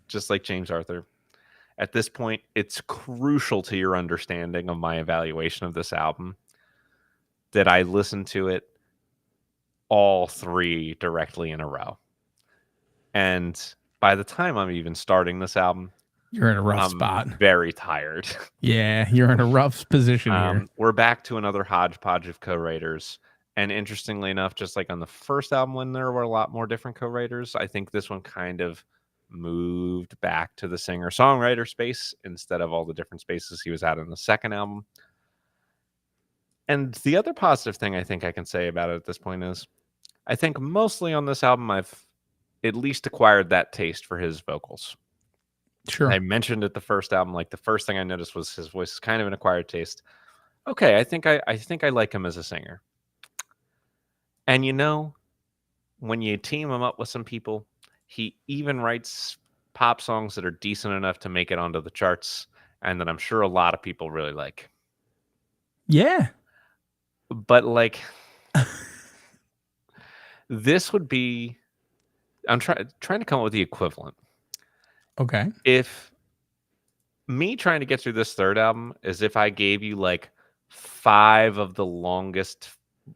just like James Arthur, at this point, it's crucial to your understanding of my evaluation of this album that I listened to it all three directly in a row. And by the time I'm even starting this album, you're in a rough spot. Very tired. Yeah, you're in a rough position here. We're back to another hodgepodge of co-writers. And interestingly enough, just like on the first album when there were a lot more different co-writers, I think this one kind of moved back to the singer-songwriter space instead of all the different spaces he was at in the second album. And the other positive thing I think I can say about it at this point is I think mostly on this album I've at least acquired that taste for his vocals. Sure. I mentioned it the first album, like the first thing I noticed was his voice is kind of an acquired taste. Okay, I think I like him as a singer. And you know, when you team him up with some people, he even writes pop songs that are decent enough to make it onto the charts, and that I'm sure a lot of people really like. Yeah. But like this would be I'm trying to come up with the equivalent. Okay. If me trying to get through this third album is if I gave you like 5 of the longest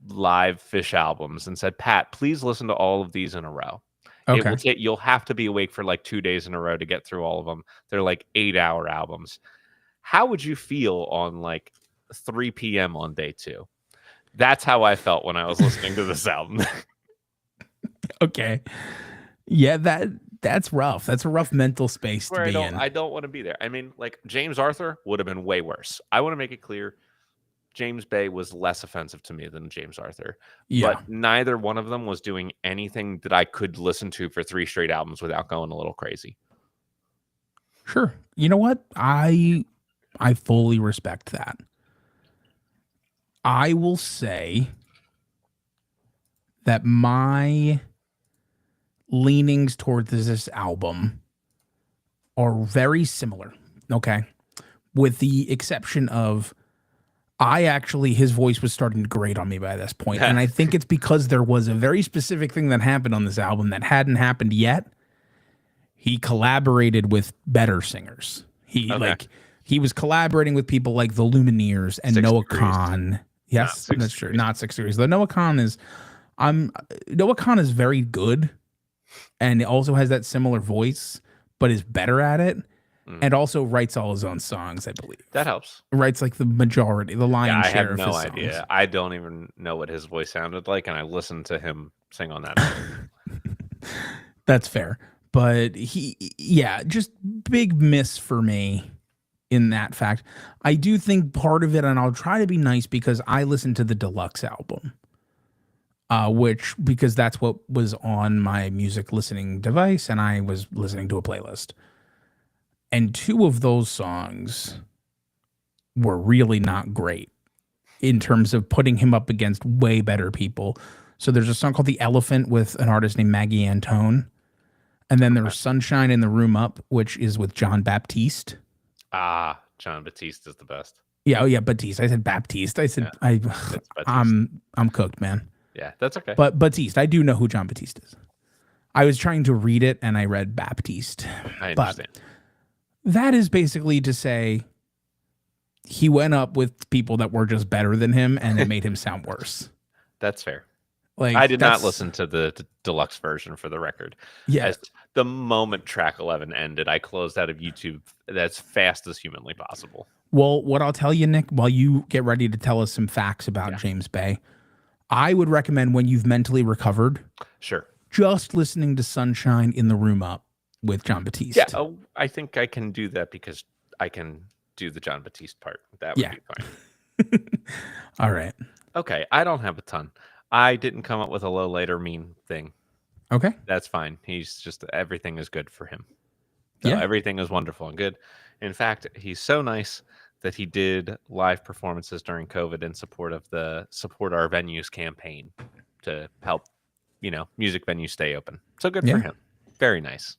live Fish albums and said, Pat, please listen to all of these in a row. Okay. It will take, you'll have to be awake for like 2 days in a row to get through all of them. They're like 8-hour albums. How would you feel on like 3 p.m. on day 2? That's how I felt when I was listening to this album. Okay. Yeah, that's rough. That's a rough mental space to be in. I don't want to be there. I mean, like James Arthur would have been way worse. I want to make it clear James Bay was less offensive to me than James Arthur. Yeah. But neither one of them was doing anything that I could listen to for 3 straight albums without going a little crazy. Sure. You know what? I fully respect that. I will say that my leanings towards this album are very similar. Okay. With the exception of his voice was starting to grate on me by this point. And I think it's because there was a very specific thing that happened on this album that hadn't happened yet. He collaborated with better singers. He was collaborating with people like the Lumineers and Noah Kahan. Yes, that's true. Not 6 Degrees. Though Noah Kahan is very good and also has that similar voice, but is better at it. And also writes all his own songs, I believe. That helps. Writes like the majority, the lion's share of his songs. I have no idea. I don't even know what his voice sounded like, and I listened to him sing on that album. That's fair. But just big miss for me in that fact. I do think part of it, and I'll try to be nice because I listened to the deluxe album, because that's what was on my music listening device, and I was listening to a playlist. And 2 of those songs were really not great in terms of putting him up against way better people. So there's a song called The Elephant with an artist named Maggie Antone. And then there's Sunshine in the Room Up, which is with John Baptiste. Ah, John Baptiste is the best. Yeah, Baptiste. I said Baptiste. I said I'm cooked, man. Yeah, that's okay. But Baptiste, I do know who John Baptiste is. I was trying to read it and I read Baptiste. I understand. But that is basically to say he went up with people that were just better than him and it made him sound worse. That's fair. Like I did not listen to the deluxe version for the record. Yeah. As the moment track 11 ended, I closed out of YouTube as fast as humanly possible. Well, what I'll tell you, Nick, while you get ready to tell us some facts about James Bay, I would recommend when you've mentally recovered, sure, just listening to Sunshine in the Room Up. with John Yeah, Batiste. I think I can do that because I can do the John Batiste part. That would Yeah. be fine. All right. Okay, I don't have a ton. I didn't come up with a low, later mean thing. Okay. That's fine. He's just everything is good for him. So Yeah. everything is wonderful and good. In fact, he's so nice that he did live performances during COVID in support of the Support Our Venues campaign to help, music venues stay open. So good for Yeah. him. Very nice.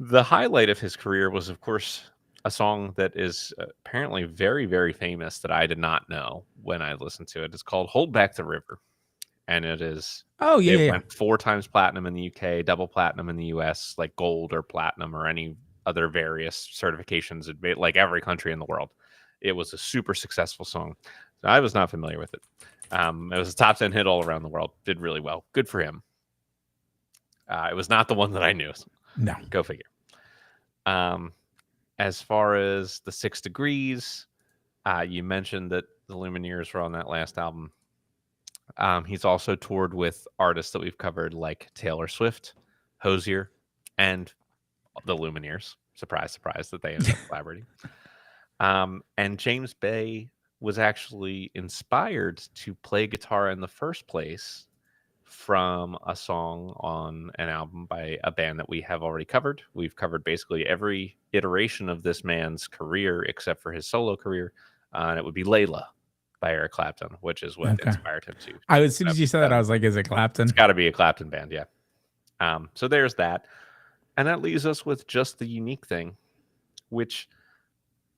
The highlight of his career was, of course, a song that is apparently very, very famous that I did not know when I listened to it. It's called Hold Back the River. And Oh, yeah, it yeah, yeah. went 4 times platinum in the UK, double platinum in the US, like gold or platinum or any other various certifications, like every country in the world. It was a super successful song. So I was not familiar with it. It was a top 10 hit all around the world. Did really well. Good for him. It was not the one that I knew. No. Go figure. As far as the 6 Degrees, you mentioned that the Lumineers were on that last album. He's also toured with artists that we've covered like Taylor Swift, Hozier, and the Lumineers. Surprise, surprise that they ended up collaborating. And James Bay was actually inspired to play guitar in the first place from a song on an album by a band that we have already covered. We've covered basically every iteration of this man's career except for his solo career. And it would be Layla by Eric Clapton, which is what Okay. inspired him to. As soon as you said that, I was like, is it Clapton? It's got to be a Clapton band, yeah. So there's that. And that leaves us with just the unique thing, which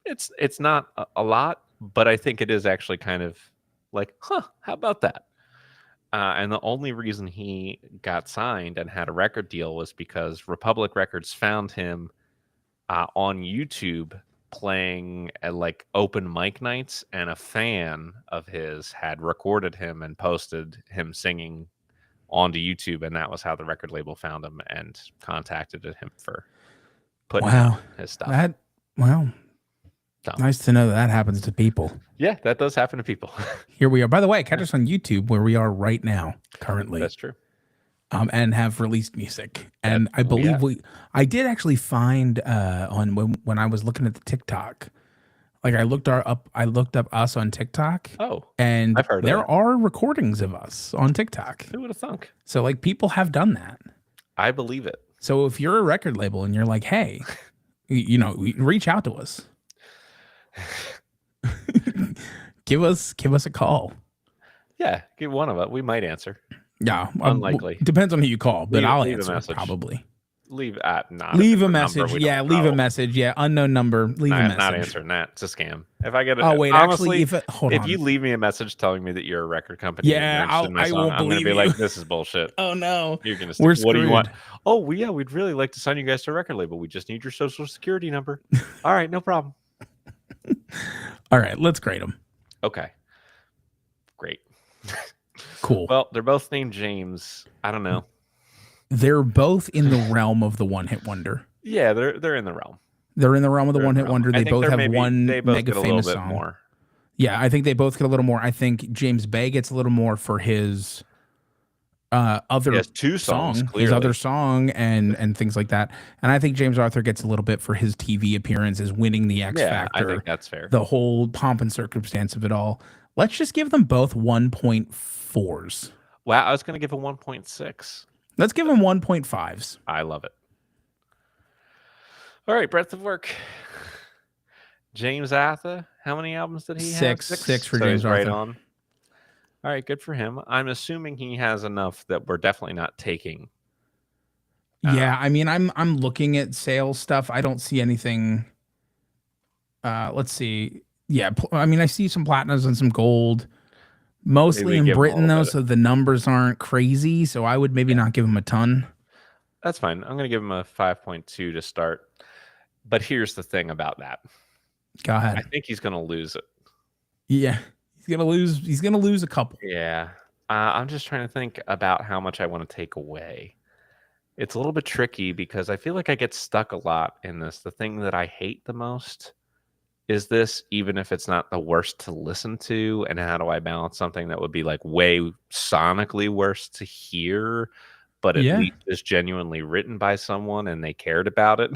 it's not a lot, but I think it is actually kind of like, how about that? And the only reason he got signed and had a record deal was because Republic Records found him on YouTube playing at like open mic nights, and a fan of his had recorded him and posted him singing onto YouTube, and that was how the record label found him and contacted him for putting out his stuff. Nice to know that happens to people. Yeah, that does happen to people. Here we are. By the way, catch us on YouTube where we are right now, currently. That's true. And have released music. And I believe I did actually find on when I was looking at the TikTok, like I looked up us on TikTok. Oh, and I've heard there of that. are recordings of us on TikTok. Who would have thunk? So like people have done that. I believe it. So if you're a record label and you're like, hey, reach out to us. give us a call. Yeah, give one of us. We might answer. Yeah, unlikely. Depends on who you call, but I'll leave answer a message. Probably. Leave a message. Yeah, leave a message. Yeah, unknown number. Leave a message. Not answering that. It's a scam. If I get it, honestly, if you leave me a message telling me that you're a record company, yeah, I won't I'm believe gonna be you. like, this is bullshit. Oh no, you're gonna. What do you want? Oh yeah, we'd really like to sign you guys to a record label. We just need your social security number. All right, no problem. All right, let's grade them. Okay, great. Cool. Well, they're both named James. I don't know. They're both in the realm of the one-hit wonder. Yeah, they're in the realm. They're in the realm of the one-hit wonder. They both have one mega famous song. More. Yeah, I think they both get a little more. I think James Bay gets a little more for his other two songs, his other song and things like that. And I think James Arthur gets a little bit for his TV appearances, winning the X Factor. I think that's fair. The whole pomp and circumstance of it all. Let's just give them both 1.4s. Wow, I was going to give a 1.6. Let's give them 1.5s. I love it. All right, breadth of work. James Arthur, how many albums did he have? Six for James Arthur. Right on. All right, good for him. I'm assuming he has enough that we're definitely not taking. Yeah, I mean, I'm looking at sales stuff. I don't see anything. Let's see. Yeah, I mean, I see some platinums and some gold, mostly in Britain though, so the numbers aren't crazy. So I would maybe not give him a ton. That's fine. I'm going to give him a 5.2 to start. But here's the thing about that. Go ahead. I think he's going to lose it. Yeah, he's going to lose a couple. Yeah. I'm just trying to think about how much I want to take away. It's a little bit tricky because I feel like I get stuck a lot in this. The thing that I hate the most is this, even if it's not the worst to listen to, and how do I balance something that would be like way sonically worse to hear, but at Yeah. least is genuinely written by someone and they cared about it,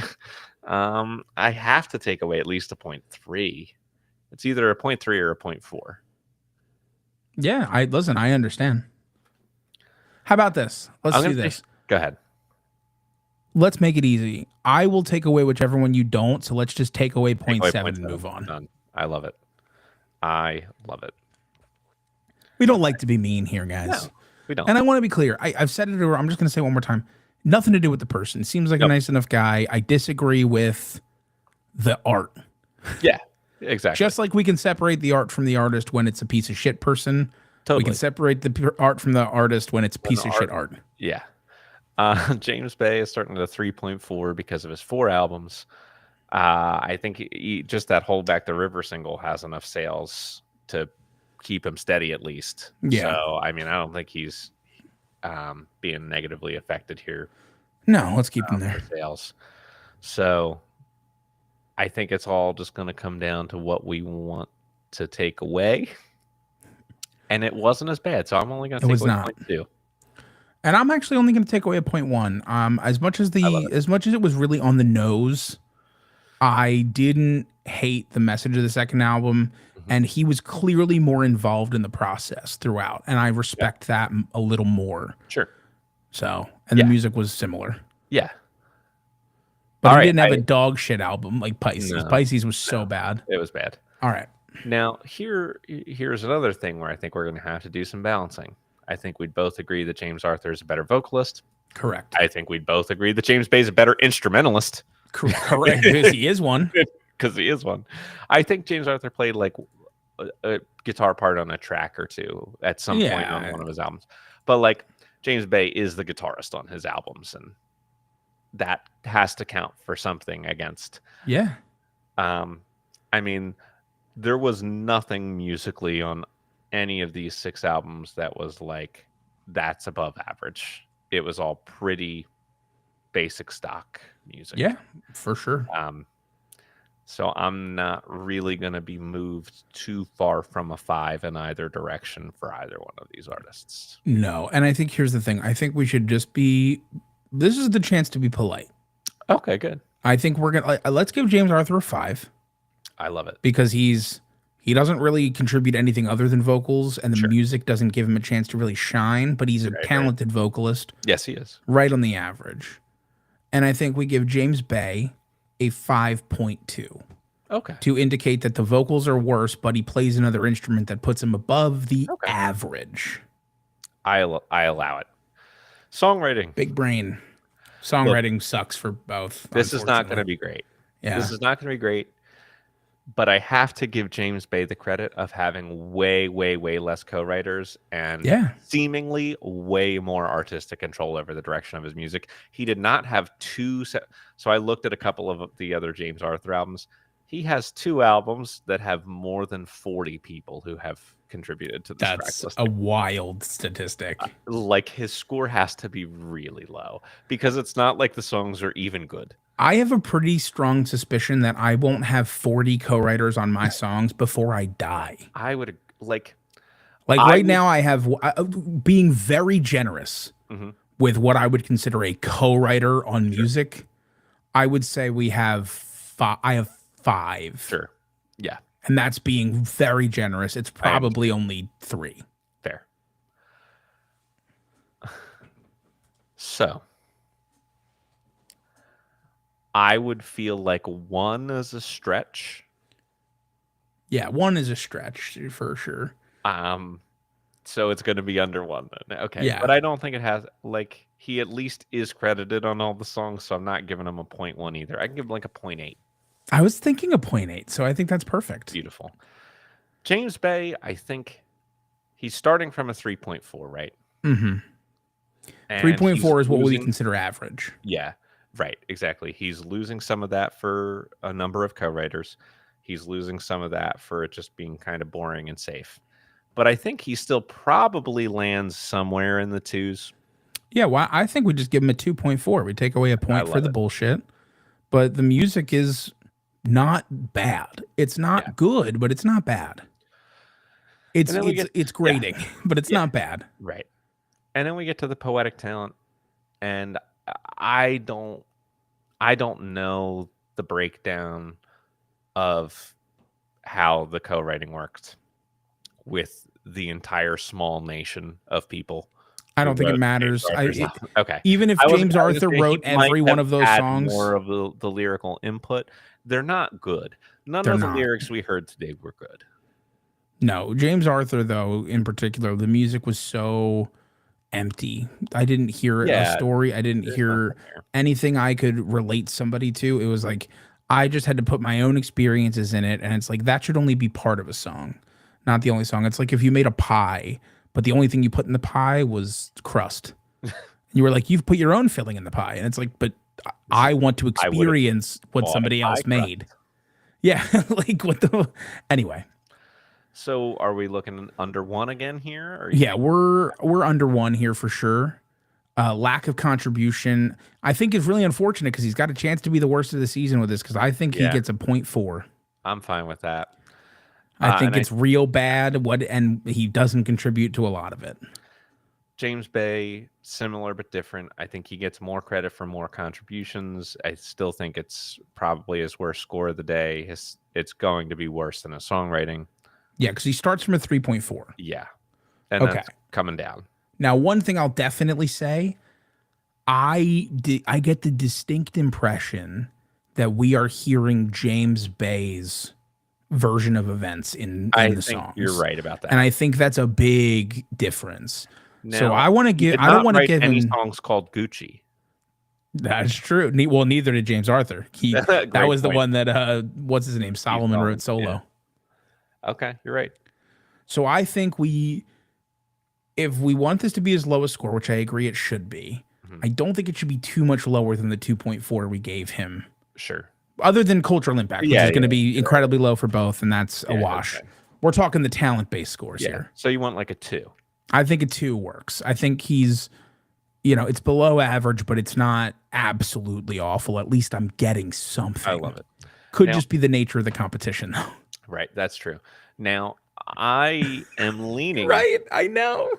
I have to take away at least a 0.3. It's either a 0.3 or a 0.4. Yeah. I understand. How about this? Let's I'm do gonna say, this. go ahead. Let's make it easy. I will take away whichever one you don't. So let's just take away Take point away 7 and 0.7. move on. Done. I love it. I love it. We don't like to be mean here, No, guys. we don't. And I want to be clear. I've said it, or I'm just going to say it one more time. Nothing to do with the person. Seems like a Nope. nice enough guy. I disagree with the art. Yeah, exactly. Just like we can separate the art from the artist when it's a piece of shit person, we can Totally. separate the art from the artist when it's piece of shit art. Yeah. James Bay is starting at a 3.4 because of his 4 albums. I think just that Hold Back the River single has enough sales to keep him steady at least. Yeah. So, I mean, I don't think he's being negatively affected here No, let's keep him for there. sales. So, I think it's all just going to come down to what we want to take away. And it wasn't as bad, so I'm only going to take away 0.2. And I'm actually only going to take away a 0.1. As much as it was really on the nose, I didn't hate the message of the second album, and he was clearly more involved in the process throughout, and I respect that a little more. Sure. So, and the music was similar. Yeah. But he didn't have a dog shit album like Pisces. No, Pisces was so bad. It was bad. All right. Now, here's another thing where I think we're going to have to do some balancing. I think we'd both agree that James Arthur is a better vocalist. Correct. I think we'd both agree that James Bay is a better instrumentalist. Correct. Because he is one. Because he is one. I think James Arthur played like a guitar part on a track or two at some point on one of his albums. But like James Bay is the guitarist on his albums, and that has to count for something against. Yeah. I mean, there was nothing musically on any of these 6 albums that was like, that's above average. It was all pretty basic stock music. Yeah, for sure. So I'm not really going to be moved too far from a 5 in either direction for either one of these artists. No. And I think here's the thing. I think we should just this is the chance to be polite. Okay, good. I think we're going to, let's give James Arthur a 5. I love it. Because he doesn't really contribute anything other than vocals, and the music doesn't give him a chance to really shine, but he's a talented vocalist. Yes, he is. Right on the average. And I think we give James Bay a 5.2. Okay. To indicate that the vocals are worse, but he plays another instrument that puts him above the average. I allow it. Songwriting. Big brain. Songwriting sucks for both. This is not going to be great. Yeah. This is not going to be great. But I have to give James Bay the credit of having way, way, way less co-writers and seemingly way more artistic control over the direction of his music. He did not have 2 so I looked at a couple of the other James Arthur albums. He has 2 albums that have more than 40 people who have contributed to this track listing. That's a wild statistic. Like his score has to be really low because it's not like the songs are even good. I have a pretty strong suspicion that I won't have 40 co-writers on my songs before I die. I would right now I have being very generous with what I would consider a co-writer on music. I would say I have 5. Sure. Yeah. And that's being very generous. It's probably only 3. Fair. So I would feel like 1 is a stretch. Yeah, 1 is a stretch for sure. So it's going to be under 1 then. Okay. Yeah. But I don't think it has, like, he at least is credited on all the songs, so I'm not giving him a 0.1 either. I can give him like a 0.8. I was thinking a 0.8, so I think that's perfect. Beautiful. James Bay, I think he's starting from a 3.4, right? Mm-hmm. 3.4 is what we consider average. Yeah. Right, exactly. He's losing some of that for a number of co-writers. He's losing some of that for it just being kind of boring and safe. But I think he still probably lands somewhere in the 2s. Yeah, well, I think we just give him a 2.4. We take away a point for the bullshit. But the music is not bad. It's not good, but it's not bad. It's grating, but it's not bad. Right. And then we get to the poetic talent. and I don't I don't know the breakdown of how the co-writing works with the entire small nation of people I who don't think it wrote James matters. Arthur's song. Okay. Even if James I was Arthur gonna say he wrote might every one have of those had songs, more of the lyrical input. They're not good. None they're of the not. lyrics we heard today were good. No, James Arthur, though, in particular, the music was so empty. I didn't hear a Yeah, story. I didn't there's hear nothing there. anything I could relate somebody to. It was like I just had to put my own experiences in it. And it's like that should only be part of a song, not the only song. It's like if you made a pie, but the only thing you put in the pie was crust. You were like, you've put your own filling in the pie. And it's like, but I want to I would have experience what bought a somebody pie else crust. made. Yeah. Like what the anyway. So are we looking under one again here? Or Yeah, we're under one here for sure. Lack of contribution, I think, is really unfortunate because he's got a chance to be the worst of the season with this. Because I think he yeah, gets a 0.4. I'm fine with that. I think And it's real bad. And he doesn't contribute to a lot of it. James Bay, similar but different. I think he gets more credit for more contributions. I still think it's probably his worst score of the day. It's going to be worse than his songwriting. Yeah, because he starts from a 3.4. Yeah. And Okay. that's coming down. Now, one thing I'll definitely say, I get the distinct impression that we are hearing James Bay's version of events in I the think songs. you're right about that. And I think that's a big difference. Now, so I want to he give. did I don't not want to write give any him. songs called Gucci. That's true. Well, neither did James Arthur. That Great was the point. one that what's his name? Solomon wrote solo. Yeah. Okay, you're right. So I think if we want this to be his lowest score, which I agree it should be, I don't think it should be too much lower than the 2.4 we gave him. Sure. Other than cultural impact, which is going to be incredibly low for both, and that's a wash. Okay. We're talking the talent-based scores here. So you want like a 2. I think a 2 works. I think he's, it's below average, but it's not absolutely awful. At least I'm getting something. I love it. Could just be the nature of the competition, though. Right, that's true. Now, I am leaning Right, I know.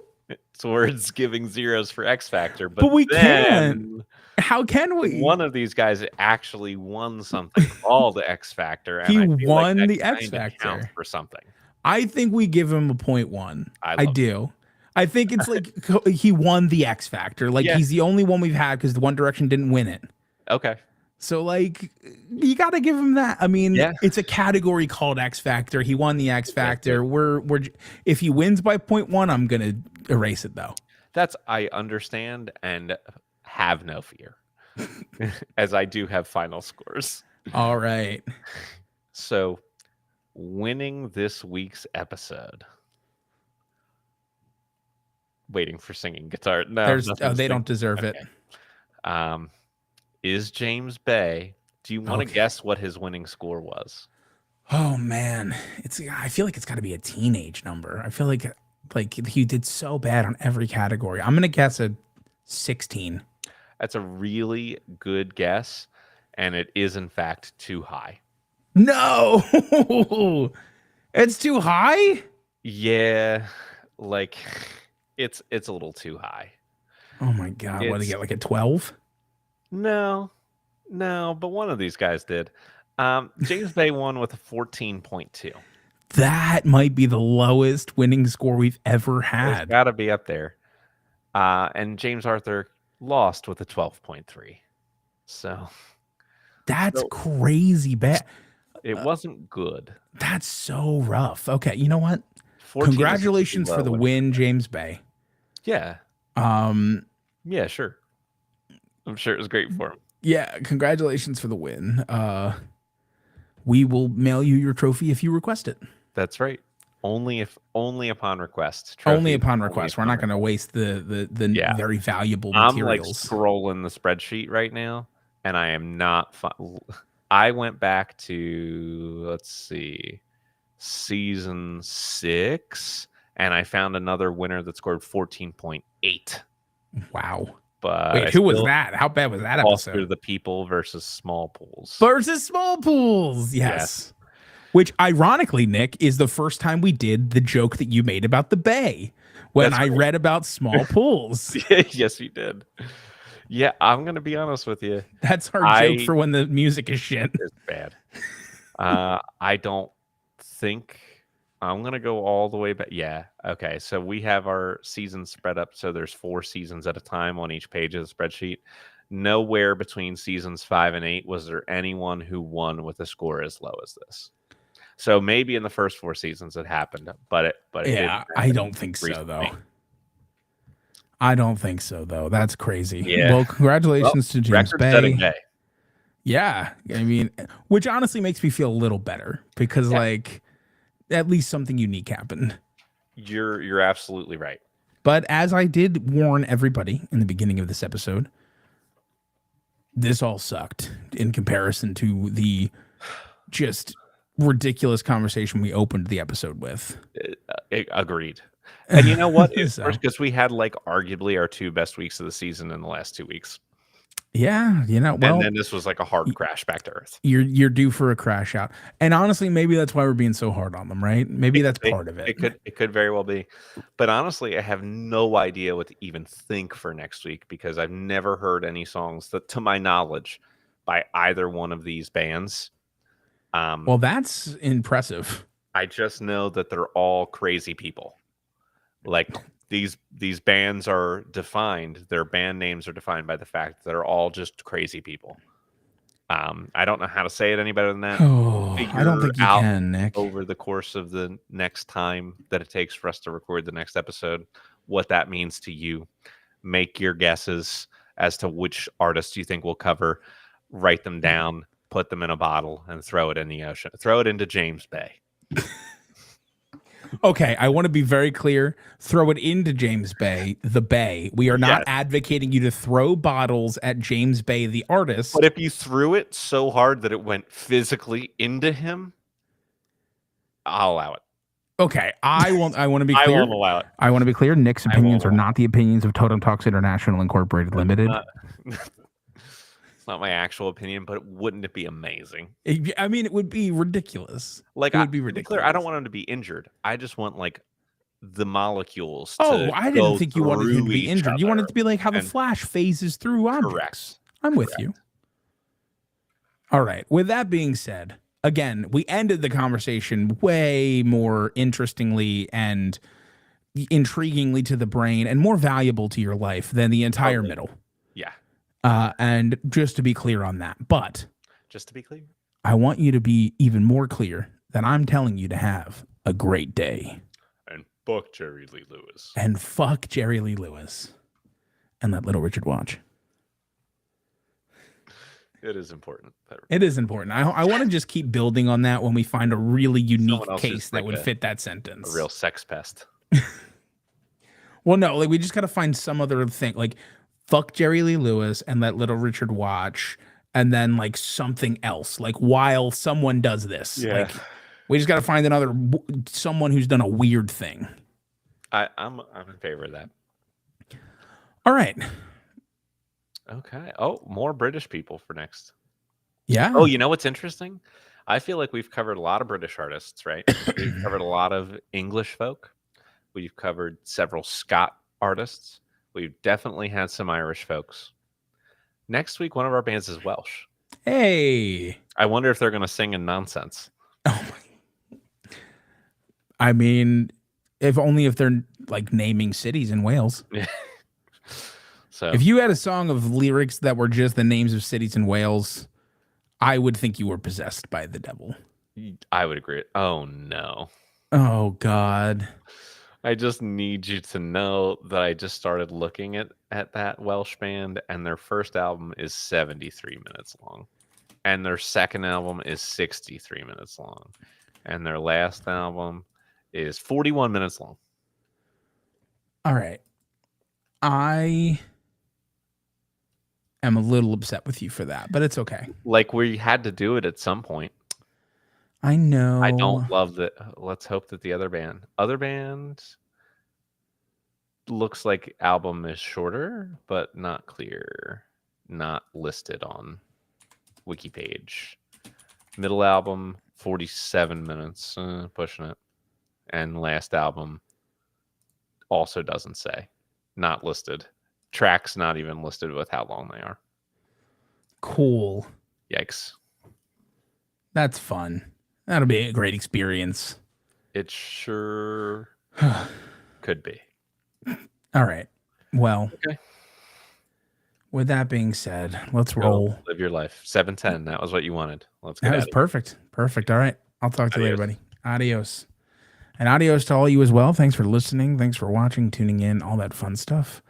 towards giving zeros for X Factor, but we then can't. How can we? One of these guys actually won something called the X Factor. And He I feel won like that the X kinda Factor. counts for something. I think we give him a 0.1. I do. I think it's like he won the X Factor. Like he's the only one we've had because the One Direction didn't win it. Okay. So like you got to give him that. I mean, it's a category called X Factor. He won the X Factor. We're if he wins by 0.1, I'm gonna erase it though. I understand and have no fear, as I do have final scores. All right. So, winning this week's episode. Waiting for singing guitar. No, they don't deserve it. Is James Bay. Do you want to guess what his winning score was? Oh man, I feel like it's got to be a teenage number. I feel like he did so bad on every category. I'm gonna guess a 16. That's a really good guess, and it is in fact too high. No, it's too high. Yeah, like it's a little too high. Oh my god! What did he get? Like a 12? No, but one of these guys did. James Bay won with a 14.2. That might be the lowest winning score we've ever had. It's got to be up there. And James Arthur lost with a 12.3. So that's crazy bad. It wasn't good. That's so rough. Okay, you know what? Congratulations for the win, James Bay. Yeah. Yeah, sure. I'm sure it was great for him. Yeah, congratulations for the win. We will mail you your trophy if you request it. That's right. Only upon request. Only upon request. We're not going to waste the very valuable materials. I'm like scrolling the spreadsheet right now, and I am not. I went back to season 6, and I found another winner that scored 14.8. Wow. But wait, who was that? How bad was that episode? The people versus small pools. Yes. Which, ironically, Nick, is the first time we did the joke that you made about the Bay when I read about small pools. Yes, you did. Yeah, I'm gonna be honest with you. That's our joke for when the music is shit. It's bad. I don't think I'm gonna go all the way back. Yeah, okay. So we have our seasons spread up, so there's 4 seasons at a time on each page of the spreadsheet. Nowhere between seasons 5 and 8 was there anyone who won with a score as low as this. So maybe in the first 4 seasons it happened, but it didn't Yeah, I happen don't think so recently. though. I don't think so though. That's crazy. Yeah. Well, congratulations to James Record-setting Bay. day. Yeah, I mean, which honestly makes me feel a little better because like at least something unique happened. You're absolutely right. But as I did warn everybody in the beginning of this episode, this all sucked in comparison to the just ridiculous conversation we opened the episode with. Agreed. And you know what? It's So- worse because we had like arguably our 2 best weeks of the season in the last 2 weeks. Yeah, you know, well, And then this was like a hard crash back to earth. you're due for a crash out. And honestly, maybe that's why we're being so hard on them, right? Maybe that's part of it. It could very well be. But honestly, I have no idea what to even think for next week because I've never heard any songs that, to my knowledge, by either one of these bands. Well, that's impressive. I just know that they're all crazy people. Like these bands are defined, their band names are defined by the fact that they're all just crazy people. I don't know how to say it any better than that. Oh, I don't think you Figure out can, Nick. over the course of the next time that it takes for us to record the next episode, what that means to you. Make your guesses as to which artists you think we'll cover. Write them down, put them in a bottle, and throw it in the ocean. Throw it into James Bay. Okay, I want to be very clear. Throw it into James Bay, the Bay. We are not advocating you to throw bottles at James Bay, the artist. But if you threw it so hard that it went physically into him, I'll allow it. Okay, I want to be I clear. won't allow it. I want to be clear. Nick's opinions are not the opinions of Totem Talks International Incorporated Limited. It's not my actual opinion, but wouldn't it be amazing? I mean, it would be ridiculous. Like, it would be to ridiculous. clear, I don't want him to be injured. I just want like the molecules. Oh, to I go didn't think you wanted him to be through injured. each You wanted other. it to be like how the And- Flash phases through objects. Correct. I'm with you. All right. With that being said, again, we ended the conversation way more interestingly and intriguingly to the brain and more valuable to your life than the entire middle. Yeah. And just to be clear on that, but Just to be clear. I want you to be even more clear that I'm telling you to have a great day. And fuck Jerry Lee Lewis. And fuck Jerry Lee Lewis. And let Little Richard watch. It is important. It is important. I want to just keep building on that when we find a really unique Someone else case who's that like would a- fit that sentence. A real sex pest. Well, no, like we just got to find some other thing, like fuck Jerry Lee Lewis and let Little Richard watch, and then like something else, like while someone does this. Yeah. Like we just got to find another someone who's done a weird thing. I'm in favor of that. All right. Okay. Oh, more British people for next. Yeah. Oh, you know what's interesting? I feel like we've covered a lot of British artists, right? We've covered a lot of English folk. We've covered several Scot artists. We've definitely had some Irish folks. Next week, one of our bands is Welsh. Hey. I wonder if they're going to sing in nonsense. Oh my. I mean, if only if they're like naming cities in Wales. So If you had a song of lyrics that were just the names of cities in Wales, I would think you were possessed by the devil. I would agree. Oh, no. Oh, God. I just need you to know that I just started looking at that Welsh band, and their first album is 73 minutes long. And their second album is 63 minutes long. And their last album is 41 minutes long. All right. I am a little upset with you for that, but it's okay. Like, we had to do it at some point. I know. I don't love that. Let's hope that the other band looks like album is shorter, but not clear, not listed on wiki page. Middle album 47 minutes, pushing it, and last album also doesn't say, not listed, tracks not even listed with how long they are. Cool. Yikes. That's fun. That'll be a great experience. It sure could be. All right. Well, okay. With that being said, let's roll. Live your life. 7:10. That was what you wanted. Let's get That was perfect. Perfect. All right. I'll talk to you later, buddy. Adios. And adios to all you as well. Thanks for listening. Thanks for watching, tuning in, all that fun stuff.